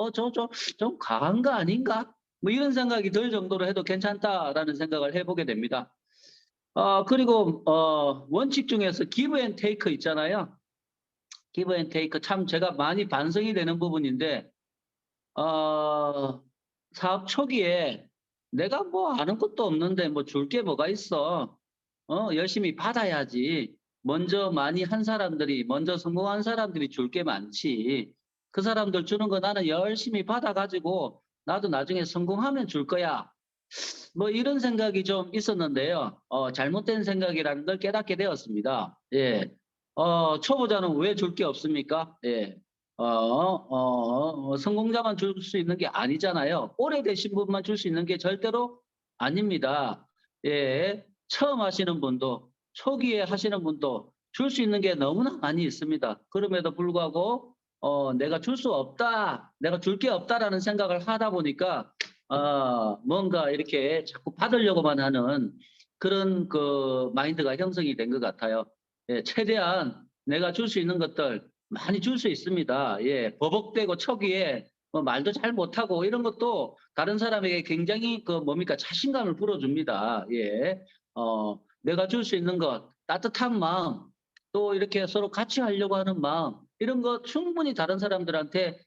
좀 과한 거 아닌가? 뭐 이런 생각이 들 정도로 해도 괜찮다라는 생각을 해보게 됩니다. 그리고 원칙 중에서 기브 앤 테이크 있잖아요. 기브 앤 테이크 참 제가 많이 반성이 되는 부분인데 사업 초기에 내가 뭐 아는 것도 없는데 뭐 줄 게 뭐가 있어. 열심히 받아야지. 먼저 많이 한 사람들이, 먼저 성공한 사람들이 줄 게 많지. 그 사람들 주는 거 나는 열심히 받아가지고 나도 나중에 성공하면 줄 거야. 뭐 이런 생각이 좀 있었는데요. 잘못된 생각이라는 걸 깨닫게 되었습니다. 예. 초보자는 왜 줄 게 없습니까? 예. 성공자만 줄 수 있는 게 아니잖아요. 오래되신 분만 줄 수 있는 게 절대로 아닙니다. 예. 처음 하시는 분도, 초기에 하시는 분도 줄 수 있는 게 너무나 많이 있습니다. 그럼에도 불구하고, 내가 줄 수 없다, 내가 줄 게 없다라는 생각을 하다 보니까, 뭔가 이렇게 자꾸 받으려고만 하는 그런 그 마인드가 형성이 된 것 같아요. 예, 최대한 내가 줄 수 있는 것들 많이 줄 수 있습니다. 예, 버벅대고 초기에 뭐 말도 잘 못하고 이런 것도 다른 사람에게 굉장히 자신감을 불어줍니다. 예, 내가 줄 수 있는 것, 따뜻한 마음, 또 이렇게 서로 같이 하려고 하는 마음, 이런 거 충분히 다른 사람들한테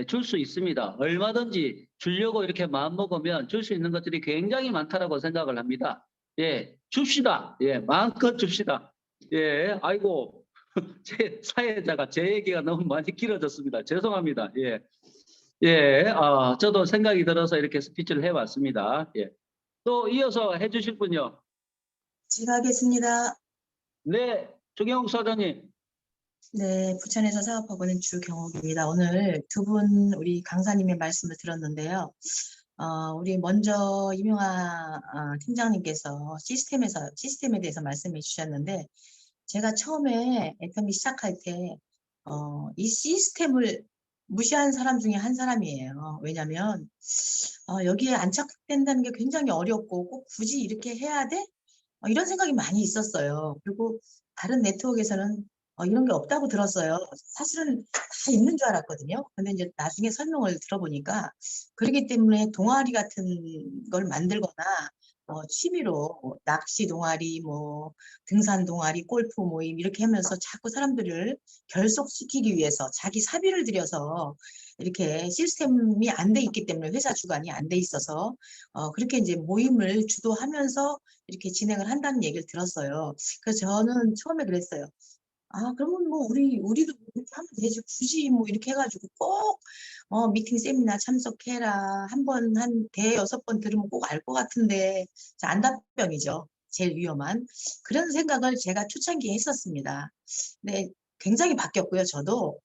줄 수 있습니다. 얼마든지 주려고 이렇게 마음 먹으면 줄 수 있는 것들이 굉장히 많다라고 생각을 합니다. 예, 줍시다. 예, 마음껏 줍시다. 예, 아이고, 제 사회자가 제 얘기가 너무 많이 길어졌습니다. 죄송합니다. 예, 예, 저도 생각이 들어서 이렇게 스피치를 해봤습니다. 예, 또 이어서 해주실 분요. 제가 하겠습니다. 네, 조경욱 사장님. 네, 부천에서 사업하고 있는 주경옥입니다. 오늘 두 분 우리 강사님의 말씀을 들었는데요. 우리 먼저 이명아 팀장님께서 시스템에 대해서 말씀해 주셨는데, 제가 처음에 애터미 시작할 때, 이 시스템을 무시한 사람 중에 한 사람이에요. 왜냐면, 여기에 안착된다는 게 굉장히 어렵고, 꼭 굳이 이렇게 해야 돼? 이런 생각이 많이 있었어요. 그리고 다른 네트워크에서는 이런 게 없다고 들었어요. 사실은 다 있는 줄 알았거든요. 근데 이제 나중에 설명을 들어보니까, 그렇기 때문에 동아리 같은 걸 만들거나 취미로 낚시 동아리, 등산 동아리, 골프 모임 이렇게 하면서 자꾸 사람들을 결속시키기 위해서 자기 사비를 들여서 이렇게 시스템이 안 돼 있기 때문에, 회사 주관이 안 돼 있어서 그렇게 이제 모임을 주도하면서 이렇게 진행을 한다는 얘기를 들었어요. 그래서 저는 처음에 그랬어요. 그러면 뭐 우리도 이렇게 하면 되지. 굳이 뭐 이렇게 해가지고 꼭 미팅 세미나 참석해라. 한 대여섯 번 들으면 꼭 알 것 같은데 안답병이죠. 제일 위험한 그런 생각을 제가 초창기에 했었습니다. 네, 굉장히 바뀌었고요. 저도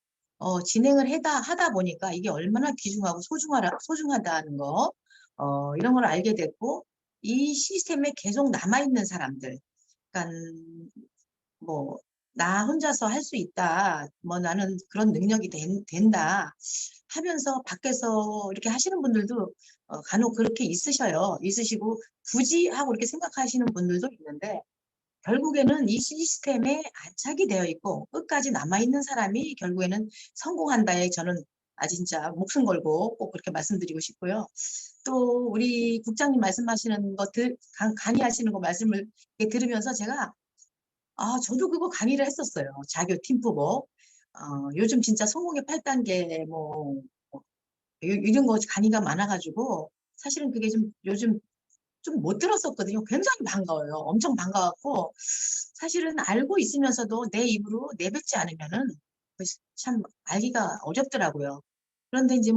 진행을 하다 보니까 이게 얼마나 귀중하고 소중하다는 거 이런 걸 알게 됐고 이 시스템에 계속 남아있는 사람들, 그러니까 뭐 나 혼자서 할 수 있다, 뭐 나는 그런 능력이 된다 하면서 밖에서 이렇게 하시는 분들도 간혹 그렇게 있으시고 굳이 하고 이렇게 생각하시는 분들도 있는데 결국에는 이 시스템에 안착이 되어 있고 끝까지 남아있는 사람이 결국에는 성공한다에 저는 진짜 목숨 걸고 꼭 그렇게 말씀드리고 싶고요. 또 우리 국장님 말씀하시는 것들 강의하시는 거 말씀을 이렇게 들으면서 제가 저도 그거 강의를 했었어요. 자교 팀프복. 요즘 진짜 성공의 8단계 이런 거 강의가 많아가지고 사실은 그게 좀 요즘 좀 못 들었었거든요. 굉장히 반가워요. 엄청 반가웠고 사실은 알고 있으면서도 내 입으로 내뱉지 않으면은 참 알기가 어렵더라고요. 그런데 이제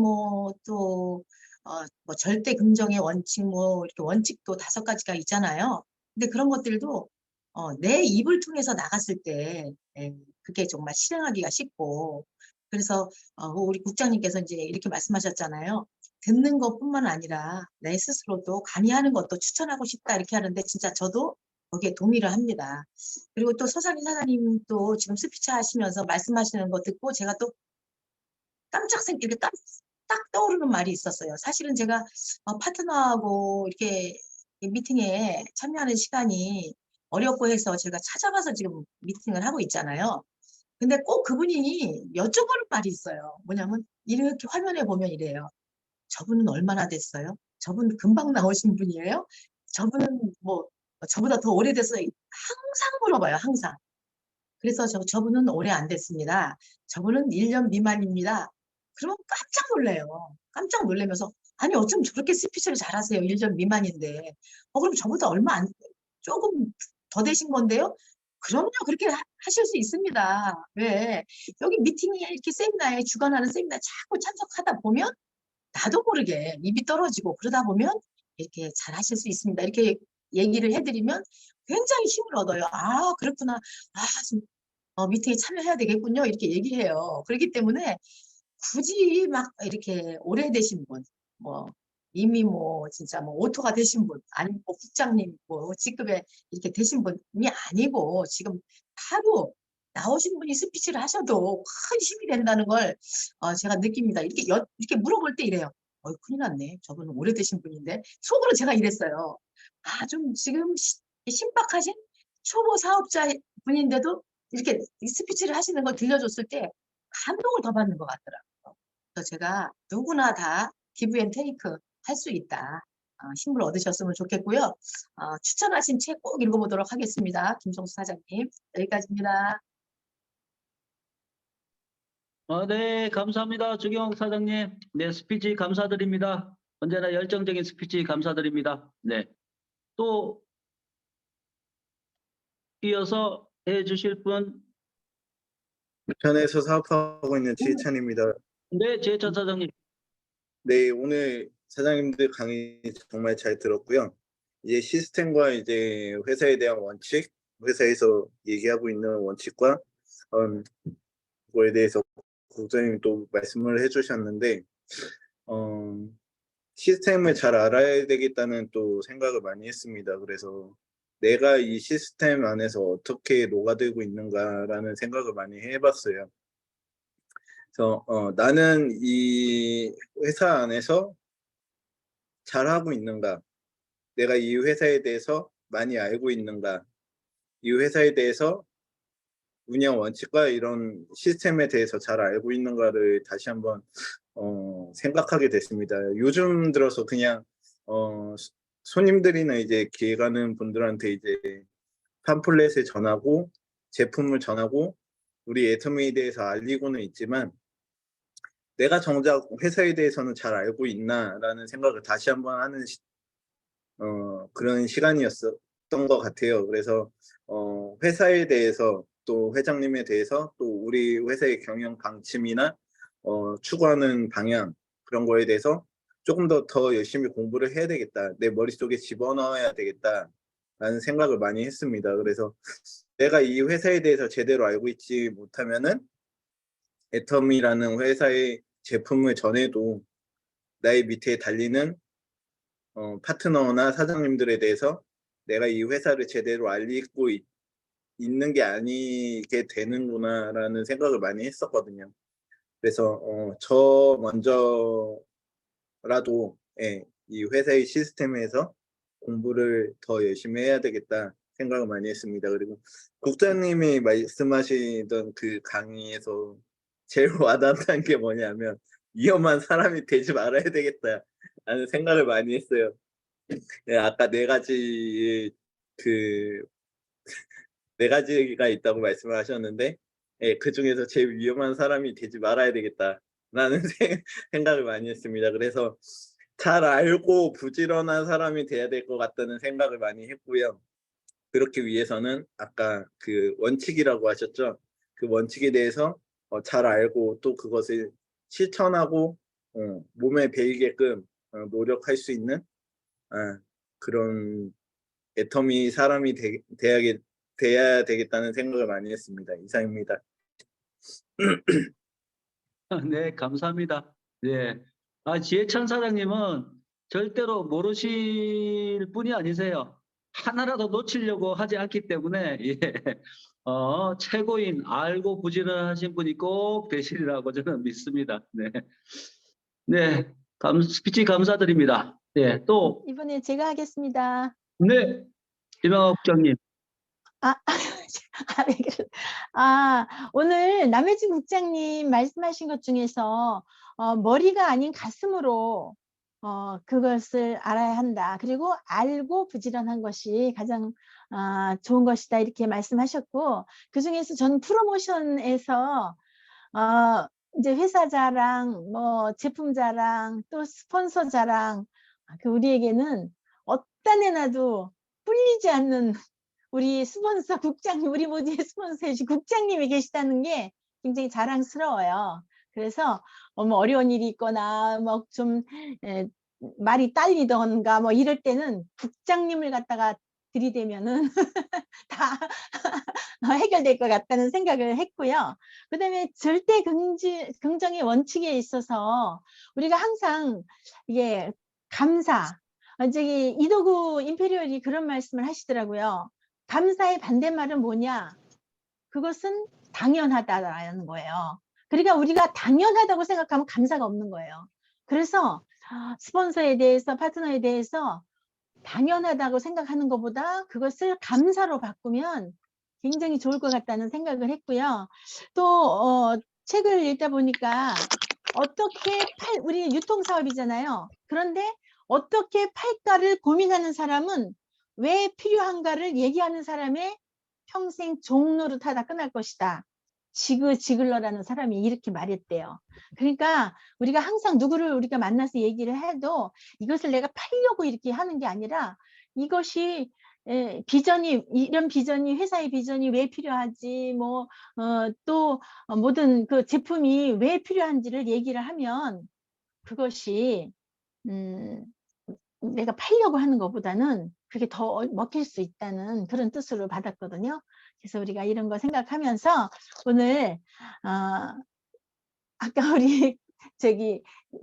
또 절대 긍정의 원칙 이렇게 원칙도 5가지가 있잖아요. 근데 그런 것들도 내 입을 통해서 나갔을 때 그게 정말 실행하기가 쉽고 그래서 우리 국장님께서 이제 이렇게 말씀하셨잖아요. 듣는 것뿐만 아니라 내 스스로도 강의하는 것도 추천하고 싶다 이렇게 하는데 진짜 저도 거기에 동의를 합니다. 그리고 또 서상희 사장님 또 지금 스피치 하시면서 말씀하시는 거 듣고 제가 또 이렇게 딱 떠오르는 말이 있었어요. 사실은 제가 파트너하고 이렇게 이 미팅에 참여하는 시간이 어렵고 해서 제가 찾아가서 지금 미팅을 하고 있잖아요. 근데 꼭 그분이 여쭤보는 말이 있어요. 뭐냐면 이렇게 화면에 보면 이래요. 저분은 얼마나 됐어요? 저분 금방 나오신 분이에요? 저분은 저보다 더 오래돼서 항상 물어봐요. 항상. 그래서 저분은 오래 안 됐습니다. 저분은 1년 미만입니다. 그러면 깜짝 놀래요. 깜짝 놀라면서 아니 어쩜 저렇게 스피치를 잘하세요. 1년 미만인데. 그럼 저보다 조금 더 되신 건데요? 그럼요. 그렇게 하실 수 있습니다. 왜? 여기 미팅에 이렇게 세미나에 주관하는 세미나 자꾸 참석하다 보면 나도 모르게 입이 떨어지고 그러다 보면 이렇게 잘 하실 수 있습니다. 이렇게 얘기를 해드리면 굉장히 힘을 얻어요. 그렇구나. 좀 미팅에 참여해야 되겠군요. 이렇게 얘기해요. 그렇기 때문에 굳이 막 이렇게 오래되신 분, 이미 진짜 오토가 되신 분, 아니면 국장님 직급에 이렇게 되신 분이 아니고 지금 바로 나오신 분이 스피치를 하셔도 큰 힘이 된다는 걸 제가 느낍니다. 이렇게 물어볼 때 이래요. 큰일 났네. 저분은 오래되신 분인데. 속으로 제가 이랬어요. 좀 지금 신박하신 초보 사업자 분인데도 이렇게 스피치를 하시는 걸 들려줬을 때 감동을 더 받는 것 같더라고요. 그래서 제가 누구나 다 기브 앤 테이크 할 수 있다. 힘을 얻으셨으면 좋겠고요. 추천하신 책 꼭 읽어보도록 하겠습니다. 김성수 사장님. 여기까지입니다. 네, 감사합니다. 주경 사장님. 네, 스피치 감사드립니다. 언제나 열정적인 스피치 감사드립니다. 네. 또 이어서 해주실 분. 부천에서 사업하고 있는 지혜찬입니다. 네, 지혜찬 사장님. 네, 오늘 사장님들 강의 정말 잘 들었고요. 이제 시스템과 이제 회사에 대한 원칙, 회사에서 얘기하고 있는 원칙과 그거에 대해서 국장님이 또 말씀을 해주셨는데 시스템을 잘 알아야 되겠다는 또 생각을 많이 했습니다. 그래서 내가 이 시스템 안에서 어떻게 녹아들고 있는가라는 생각을 많이 해봤어요. 그래서 나는 이 회사 안에서 잘하고 있는가, 내가 이 회사에 대해서 많이 알고 있는가, 이 회사에 대해서 운영 원칙과 이런 시스템에 대해서 잘 알고 있는가를 다시 한번 생각하게 됐습니다. 요즘 들어서 그냥 손님들이나 이제 기획 가는 분들한테 이제 팜플렛을 전하고 제품을 전하고 우리 애터미에 대해서 알리고는 있지만 내가 정작 회사에 대해서는 잘 알고 있나라는 생각을 다시 한번 하는 그런 시간이었던 것 같아요. 그래서 회사에 대해서 또 회장님에 대해서 또 우리 회사의 경영 방침이나 추구하는 방향 그런 거에 대해서 조금 더 열심히 공부를 해야 되겠다. 내 머릿속에 집어넣어야 되겠다라는 생각을 많이 했습니다. 그래서 내가 이 회사에 대해서 제대로 알고 있지 못하면은 애텀이라는 회사의 제품을 전해도 나의 밑에 달리는 파트너나 사장님들에 대해서 내가 이 회사를 제대로 알고 있는 게 아니게 되는구나라는 생각을 많이 했었거든요. 그래서 저 먼저라도 이 회사의 시스템에서 공부를 더 열심히 해야 되겠다 생각을 많이 했습니다. 그리고 국장님이 말씀하시던 그 강의에서 제일 와닿았던 게 뭐냐면 위험한 사람이 되지 말아야 되겠다라는 생각을 많이 했어요. 아까 네 가지가 있다고 말씀하셨는데 그 중에서 제일 위험한 사람이 되지 말아야 되겠다라는 생각을 많이 했습니다. 그래서 잘 알고 부지런한 사람이 돼야 될 것 같다는 생각을 많이 했고요. 그렇기 위해서는 아까 그 원칙이라고 하셨죠. 그 원칙에 대해서 잘 알고 또 그것을 실천하고 몸에 배이게끔 노력할 수 있는 그런 애터미 사람이 돼야 되겠다는 생각을 많이 했습니다. 이상입니다. 네, 감사합니다. 네. 지혜찬 사장님은 절대로 모르실 분이 아니세요. 하나라도 놓치려고 하지 않기 때문에 예. 최고인 알고 부지런하신 분이 꼭 되시리라고 저는 믿습니다. 네. 네. 스피치 감사드립니다. 네. 또 이번에 제가 하겠습니다. 네. 이명하 국장님. 오늘 남혜진 국장님 말씀하신 것 중에서 머리가 아닌 가슴으로 그것을 알아야 한다. 그리고 알고 부지런한 것이 가장 좋은 것이다. 이렇게 말씀하셨고, 그 중에서 전 프로모션에서 이제 회사 자랑, 뭐 제품 자랑, 또 스폰서 자랑, 우리에게는 어디다 내놔도 뿔리지 않는 우리 스폰서 국장님, 우리 모두의 스폰서이신 국장님이 계시다는 게 굉장히 자랑스러워요. 그래서 뭐 어려운 일이 있거나 뭐 좀 말이 딸리던가 뭐 이럴 때는 국장님을 갖다가 들이대면은 다 해결될 것 같다는 생각을 했고요. 그다음에 절대 긍정의 원칙에 있어서 우리가 항상 이게 감사, 저기 이도구 임페리얼이 그런 말씀을 하시더라고요. 감사의 반대말은 뭐냐? 그것은 당연하다라는 거예요. 그러니까 우리가 당연하다고 생각하면 감사가 없는 거예요. 그래서 스폰서에 대해서, 파트너에 대해서 당연하다고 생각하는 것보다 그것을 감사로 바꾸면 굉장히 좋을 것 같다는 생각을 했고요. 또 책을 읽다 보니까 어떻게 우리 유통사업이잖아요. 그런데 어떻게 팔까를 고민하는 사람은 왜 필요한가를 얘기하는 사람의 평생 종노릇하다 끝날 것이다. 지글러라는 사람이 이렇게 말했대요. 그러니까 우리가 항상 누구를 우리가 만나서 얘기를 해도 이것을 내가 팔려고 이렇게 하는 게 아니라 이것이 비전이, 이런 비전이, 회사의 비전이 왜 필요하지, 뭐 또 모든 그 제품이 왜 필요한지를 얘기를 하면 그것이 내가 팔려고 하는 것보다는 그게 더 먹힐 수 있다는 그런 뜻으로 받았거든요. 그래서 우리가 이런 거 생각하면서 오늘 아까 우리 저기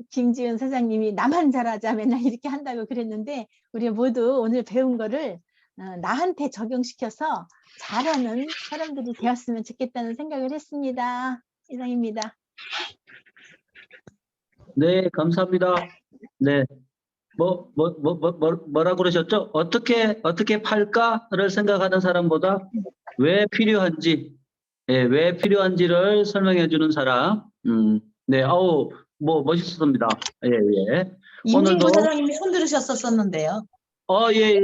김지은 사장님이 나만 잘하자 맨날 이렇게 한다고 그랬는데 우리 모두 오늘 배운 거를 나한테 적용시켜서 잘하는 사람들이 되었으면 좋겠다는 생각을 했습니다. 이상입니다. 네, 감사합니다. 네. 뭐라 그러셨죠? 어떻게 팔까를 생각하는 사람보다 왜 필요한지, 왜 필요한지를 설명해 주는 사람. 네, 멋있었습니다. 예. 임진구 오늘도- 사장님이 손 들으셨었는데요. 예.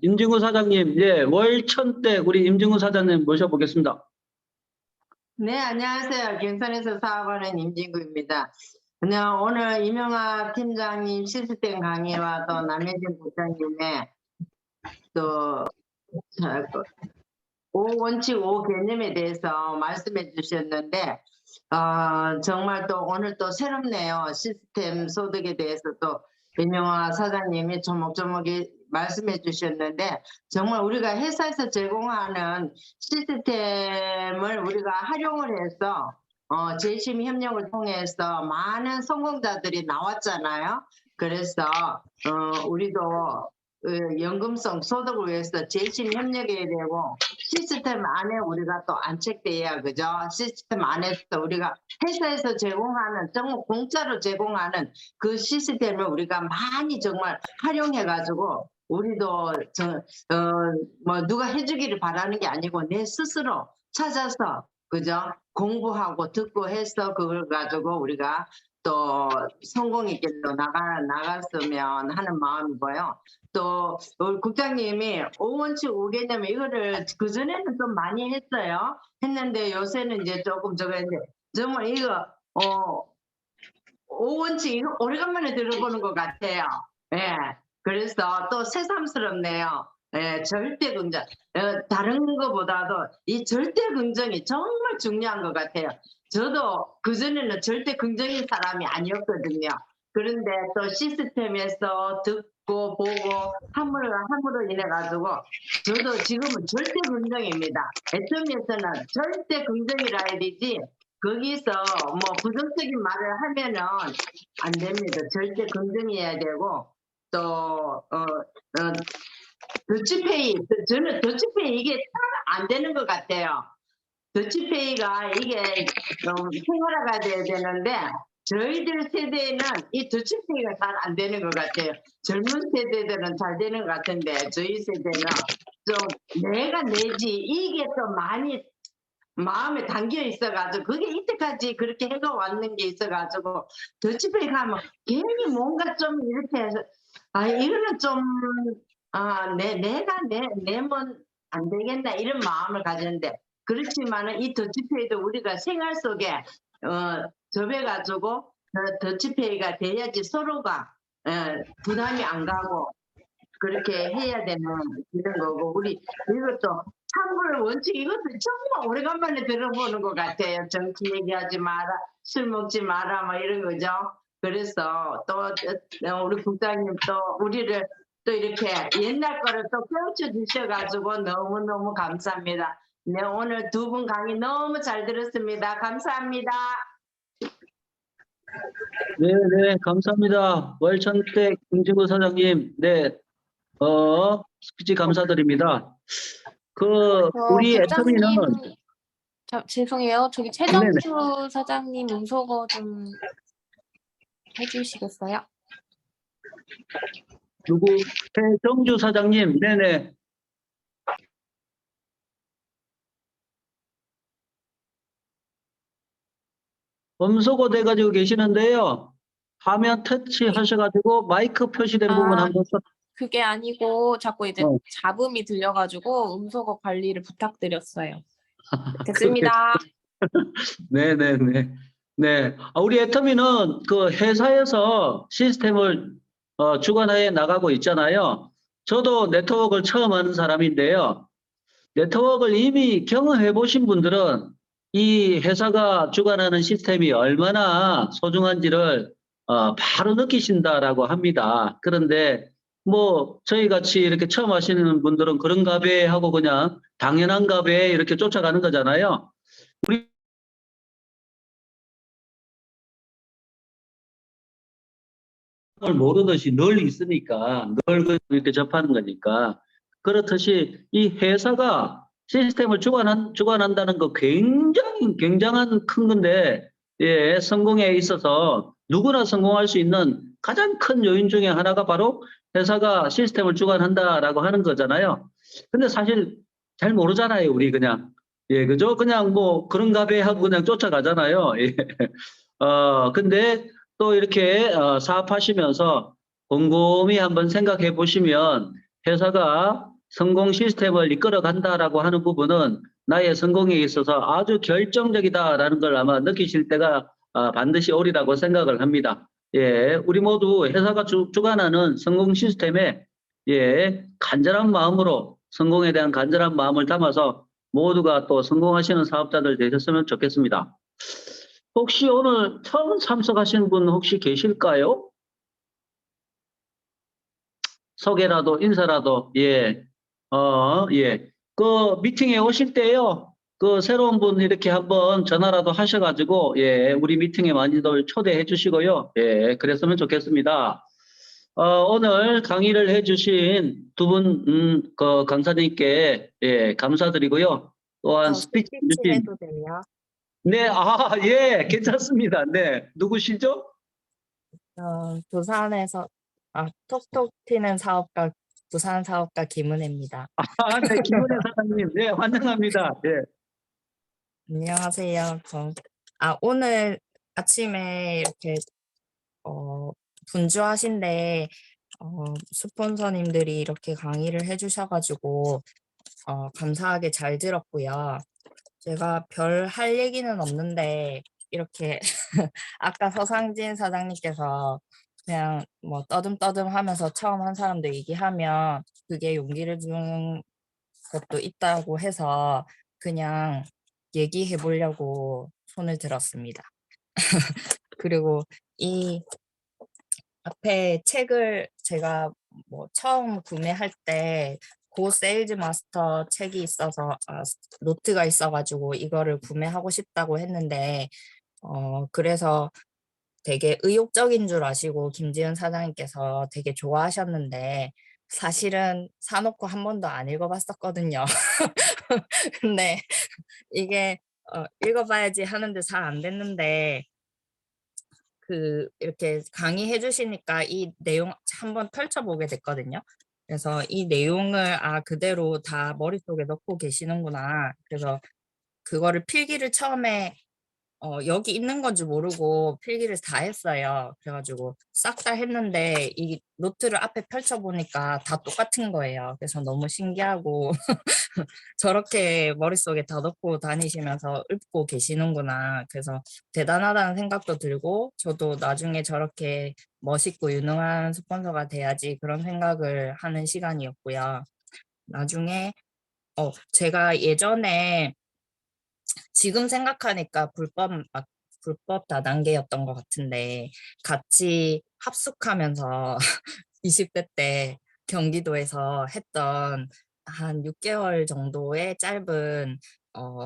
임진구 사장님, 월천 때 우리 임진구 사장님 모셔보겠습니다. 네, 안녕하세요. 경산에서 사업하는 임진구입니다. 그냥 오늘 이명하 팀장님 시스템 강의와 또 남혜진 부장님의 또 5원칙 5개념에 대해서 말씀해 주셨는데 정말 또 오늘 또 새롭네요. 시스템 소득에 대해서 또 임영아 사장님이 조목조목 말씀해 주셨는데 정말 우리가 회사에서 제공하는 시스템을 우리가 활용을 해서 재심 협력을 통해서 많은 성공자들이 나왔잖아요. 그래서 우리도 연금성 소득을 위해서 재심 협력해야 되고 시스템 안에 우리가 또 안착돼야 그죠? 시스템 안에서 우리가 회사에서 제공하는 정말 공짜로 제공하는 그 시스템을 우리가 많이 정말 활용해 가지고 우리도 뭐 누가 해주기를 바라는 게 아니고 내 스스로 찾아서 그죠? 공부하고 듣고 해서 그걸 가지고 우리가 또 성공의 길로 나갔으면 하는 마음이고요. 또 우리 국장님이 5원칙 5개념 이거를 그전에는 좀 많이 했는데 요새는 이제 조금 저거 했는데 정말 이거 5원칙 이거 오래간만에 들어보는 것 같아요. 예. 그래서 또 새삼스럽네요. 예, 절대 긍정. 다른 것보다도 이 절대 긍정이 정말 중요한 것 같아요. 저도 그전에는 절대 긍정인 사람이 아니었거든요. 그런데 또 시스템에서 듣고 보고 함으로 인해 가지고 저도 지금은 절대 긍정입니다. 애터미에서는 절대 긍정이라 해야 되지 거기서 뭐 부정적인 말을 하면은 안 됩니다. 절대 긍정해야 되고 또 더치페이 저는 더치페이 이게 잘 안 되는 것 같아요. 더치페이가 이게 생활화가 돼야 되는데 저희들 세대에는 이 더치페이가 잘 안 되는 것 같아요. 젊은 세대들은 잘 되는 것 같은데 저희 세대는 좀 내가 내지 이게 좀 많이 마음에 담겨 있어가지고 그게 이때까지 그렇게 해가 왔는 게 있어가지고 더치페이 가면 괜히 뭔가 좀 이렇게 해서 이거는 좀 내가 내면 안 되겠나 이런 마음을 가졌는데 그렇지만은 이 더치페이도 우리가 생활 속에 접해가지고 더치페이가 돼야지 서로가 부담이 안 가고 그렇게 해야 되는 이런 거고 우리 이것도 참고를 원칙 이것도 정말 오래간만에 들어보는 것 같아요. 정치 얘기하지 마라, 술 먹지 마라, 뭐 이런 거죠. 그래서 또 우리 국장님 또 우리를 또 이렇게 옛날 거를 또 깨우쳐 주셔가지고 너무너무 감사합니다. 네, 오늘 두 분 강의 너무 잘 들었습니다. 감사합니다. 네, 감사합니다. 월천택 김진구 사장님, 네, 스피치 감사드립니다. 우리 애터미는 국장님, 죄송해요. 저기 최정주 사장님 음소거 좀 해주시겠어요? 누구? 최정주 사장님, 네네. 음소거 돼가지고 계시는데요. 화면 터치 하셔가지고 마이크 표시된 부분 한번 그게 아니고 자꾸 이제 잡음이 들려가지고 음소거 관리를 부탁드렸어요. 됐습니다. 네네네. 네. 우리 애터미는 그 회사에서 시스템을 주관하에 나가고 있잖아요. 저도 네트워크를 처음 하는 사람인데요. 네트워크를 이미 경험해 보신 분들은 이 회사가 주관하는 시스템이 얼마나 소중한지를 바로 느끼신다라고 합니다. 그런데 뭐 저희 같이 이렇게 처음 하시는 분들은 그런가 배 하고 그냥 당연한가 배 이렇게 쫓아가는 거잖아요. 우리 걸 모르듯이 늘 있으니까 늘 이렇게 접하는 거니까 그렇듯이 이 회사가 시스템을 주관한다는 거 굉장한 큰 건데 예, 성공에 있어서 누구나 성공할 수 있는 가장 큰 요인 중에 하나가 바로 회사가 시스템을 주관한다라고 하는 거잖아요. 근데 사실 잘 모르잖아요, 우리 그냥. 예, 그죠? 그냥 뭐 그런가 배 하고 그냥 쫓아가잖아요. 예. 근데 또 이렇게 사업하시면서 곰곰이 한번 생각해 보시면 회사가 성공 시스템을 이끌어 간다라고 하는 부분은 나의 성공에 있어서 아주 결정적이다라는 걸 아마 느끼실 때가 반드시 오리라고 생각을 합니다. 예, 우리 모두 회사가 주관하는 성공 시스템에 예, 간절한 마음으로 성공에 대한 간절한 마음을 담아서 모두가 또 성공하시는 사업자들 되셨으면 좋겠습니다. 혹시 오늘 처음 참석하신 분 혹시 계실까요? 소개라도 인사라도 예. 예. 그 미팅에 오실 때요. 그 새로운 분 이렇게 한번 전화라도 하셔가지고 예, 우리 미팅에 많이들 초대해 주시고요. 예, 그랬으면 좋겠습니다. 오늘 강의를 해주신 두 분, 그 강사님께 예, 감사드리고요. 또한 스피치 주신 해도 돼요? 네, 예, 괜찮습니다. 네, 누구시죠? 부산에서 톡톡 튀는 사업가 부산 사업가 김은혜입니다. 네, 김은혜 사장님, 네, 환영합니다. 예. 안녕하세요. 오늘 아침에 이렇게 분주하신데 스폰서님들이 이렇게 강의를 해주셔가지고 감사하게 잘 들었고요. 제가 별 할 얘기는 없는데 이렇게 아까 서상진 사장님께서 그냥 뭐 떠듬떠듬 하면서 처음 한 사람들 얘기하면 그게 용기를 주는 것도 있다고 해서 그냥 얘기해 보려고 손을 들었습니다. 그리고 이 앞에 책을 제가 뭐 처음 구매할 때 고 세일즈 마스터 책이 있어서 노트가 있어가지고 이거를 구매하고 싶다고 했는데 그래서 되게 의욕적인 줄 아시고 김지은 사장님께서 되게 좋아하셨는데 사실은 사놓고 한 번도 안 읽어봤었거든요. 근데 이게 읽어봐야지 하는데 잘 안 됐는데 이렇게 강의해 주시니까 이 내용 한번 펼쳐보게 됐거든요. 그래서 이 내용을 그대로 다 머릿속에 넣고 계시는구나. 그래서 그거를 필기를 처음에 여기 있는 건지 모르고 필기를 다 했어요. 그래가지고 싹 다 했는데 이 노트를 앞에 펼쳐보니까 다 똑같은 거예요. 그래서 너무 신기하고 저렇게 머릿속에 다 넣고 다니시면서 읊고 계시는구나. 그래서 대단하다는 생각도 들고 저도 나중에 저렇게 멋있고 유능한 스폰서가 돼야지 그런 생각을 하는 시간이었고요. 나중에 제가 예전에 지금 생각하니까 불법 다단계였던 것 같은데 같이 합숙하면서 20대 때 경기도에서 했던 한 6개월 정도의 짧은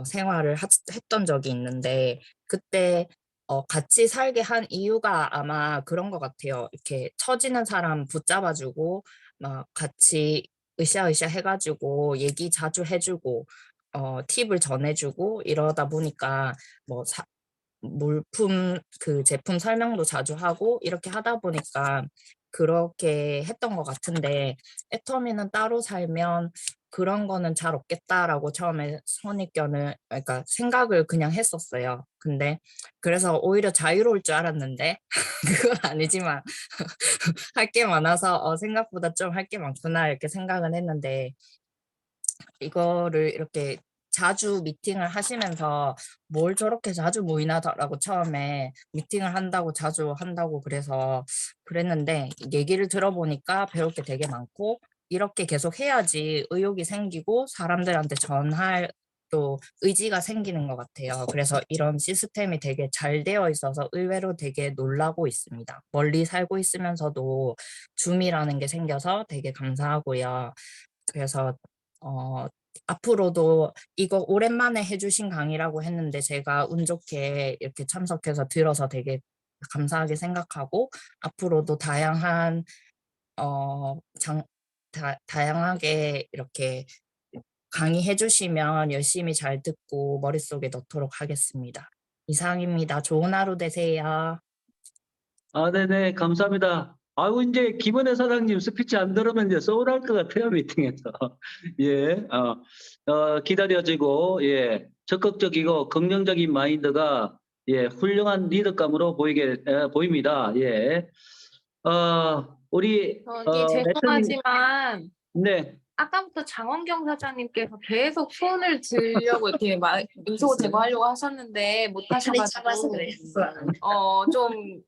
생활을 했던 적이 있는데 그때 같이 살게 한 이유가 아마 그런 것 같아요. 이렇게 처지는 사람 붙잡아주고 막 같이 으쌰으쌰 해가지고 얘기 자주 해주고 팁을 전해주고 이러다 보니까 뭐 물품 제품 설명도 자주 하고 이렇게 하다 보니까 그렇게 했던 것 같은데 애터미는 따로 살면 그런 거는 잘 없겠다라고 처음에 그러니까 생각을 그냥 했었어요. 근데 그래서 오히려 자유로울 줄 알았는데 그건 아니지만 할 게 많아서 생각보다 좀 할 게 많구나 이렇게 생각은 했는데 이거를 이렇게 자주 미팅을 하시면서 뭘 저렇게 자주 모이나라고 처음에 미팅을 한다고 자주 한다고 그랬는데 얘기를 들어보니까 배울 게 되게 많고 이렇게 계속 해야지 의욕이 생기고 사람들한테 전할 또 의지가 생기는 것 같아요. 그래서 이런 시스템이 되게 잘 되어 있어서 의외로 되게 놀라고 있습니다. 멀리 살고 있으면서도 줌이라는 게 생겨서 되게 감사하고요. 그래서 앞으로도 이거 오랜만에 해주신 강의라고 했는데 제가 운 좋게 이렇게 참석해서 들어서 되게 감사하게 생각하고 앞으로도 다양하게 이렇게 강의해 주시면 열심히 잘 듣고 머릿속에 넣도록 하겠습니다. 이상입니다. 좋은 하루 되세요. 네네, 감사합니다. 이제 김은혜 사장님 스피치 안 들으면 이제 서운할 것 같아요, 미팅에서. 예, 기다려지고, 예, 적극적이고 긍정적인 마인드가, 예, 훌륭한 리더감으로 보입니다. 예. 우리, 죄송하지만 네. 아까부터 장원경 사장님께서 계속 손을 들려고 이렇게 음소 제거하려고 하셨는데 못 하셔가지고 좀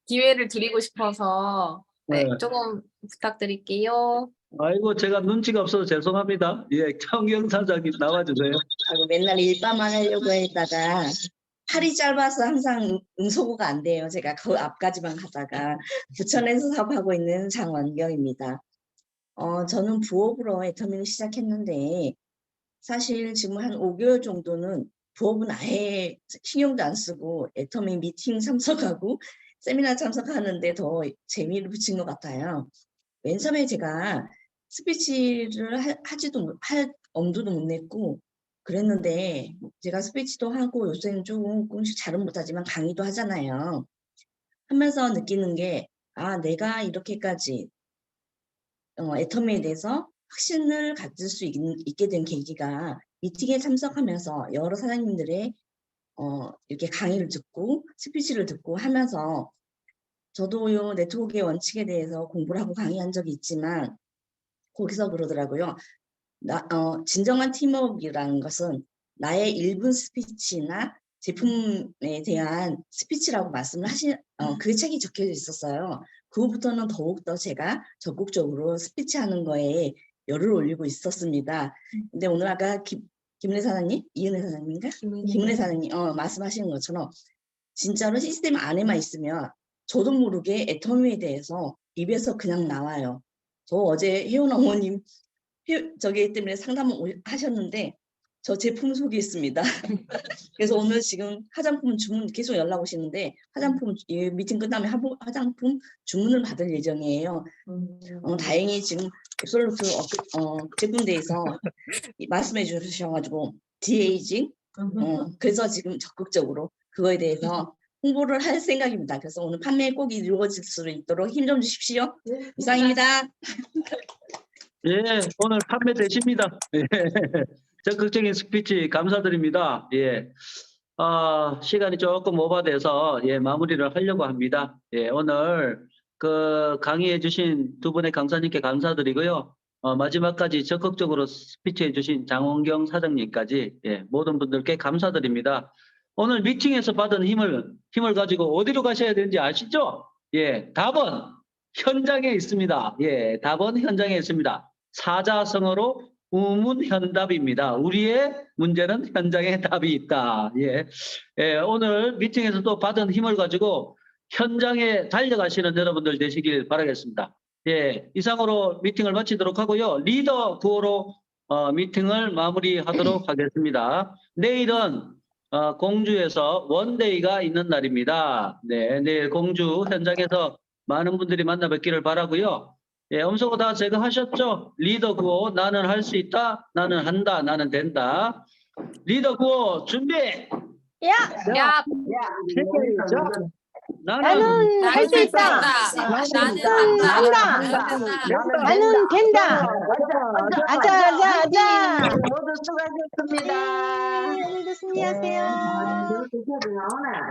기회를 드리고 싶어서 네, 조금 부탁드릴게요. 아이고, 제가 눈치가 없어서 죄송합니다. 예, 청경 사장님 나와주세요. 아이고, 맨날 일바만 하려고 했다가 팔이 짧아서 항상 응소구가 안 돼요. 제가 그 앞까지만 가다가 부천에서 사업하고 있는 장원경입니다. 저는 부업으로 애터미를 시작했는데 사실 지금 한 5개월 정도는 부업은 아예 신경도 안 쓰고 애터미 미팅 참석하고 세미나 참석하는데 더 재미를 붙인 것 같아요. 맨 처음에 제가 스피치를 할 엄두도 못 냈고 그랬는데 제가 스피치도 하고 요새는 조금씩 잘은 못하지만 강의도 하잖아요. 하면서 느끼는 게 내가 이렇게까지 애터미에 대해서 확신을 가질 수 있게 된 계기가 미팅에 참석하면서 여러 사장님들의 이렇게 강의를 듣고 스피치를 듣고 하면서 저도 네트워크의 원칙에 대해서 공부를 하고 강의한 적이 있지만 거기서 그러더라고요. 진정한 팀워크라는 것은 나의 1분 스피치나 제품에 대한 스피치라고 말씀을 그 책이 적혀져 있었어요. 그 후부터는 더욱더 제가 적극적으로 스피치하는 거에 열을 올리고 있었습니다. 근데 오늘 아까 김은혜 사장님, 이은혜 사장님인가? 김은혜 사장님 말씀하시는 것처럼 진짜로 시스템 안에만 있으면 저도 모르게 애터미에 대해서 입에서 그냥 나와요. 저 어제 혜원 어머님 저기 때문에 상담을 하셨는데 저 제품 소개했습니다. 그래서 오늘 지금 화장품 주문 계속 연락 오시는데 화장품 미팅 끝나면 화장품 주문을 받을 예정이에요. 다행히 지금 앱솔루트 제품대에서 말씀해 주셔가지고 디에이징 그래서 지금 적극적으로 그거에 대해서 홍보를 할 생각입니다. 그래서 오늘 판매 꼭 이루어질 수 있도록 힘 좀 주십시오. 이상입니다. 예, 오늘 판매되십니다. 예. 적극적인 스피치 감사드립니다. 예. 시간이 조금 오버돼서 마무리를 하려고 합니다. 예, 오늘 그 강의해 주신 두 분의 강사님께 감사드리고요. 마지막까지 적극적으로 스피치해 주신 장원경 사장님까지 모든 분들께 감사드립니다. 오늘 미팅에서 받은 힘을 가지고 어디로 가셔야 되는지 아시죠? 예, 답은 현장에 있습니다. 예, 답은 현장에 있습니다. 사자성어로 우문현답입니다. 우리의 문제는 현장에 답이 있다. 예, 오늘 미팅에서도 받은 힘을 가지고 현장에 달려가시는 여러분들 되시길 바라겠습니다. 예, 이상으로 미팅을 마치도록 하고요. 리더 구호로 미팅을 마무리하도록 하겠습니다. 내일은 공주에서 원데이가 있는 날입니다. 네, 내일 공주 현장에서 많은 분들이 만나 뵙기를 바라고요. 예, 엄석호 다 제거하셨죠? 리더 구호, 나는 할 수 있다, 나는 한다, 나는 된다. 리더 구호 준비! 야, 나는 할 수 있다. 나는 된다. 아자. 모두 수고하셨습니다. 오늘도 승리하세요. 나오나?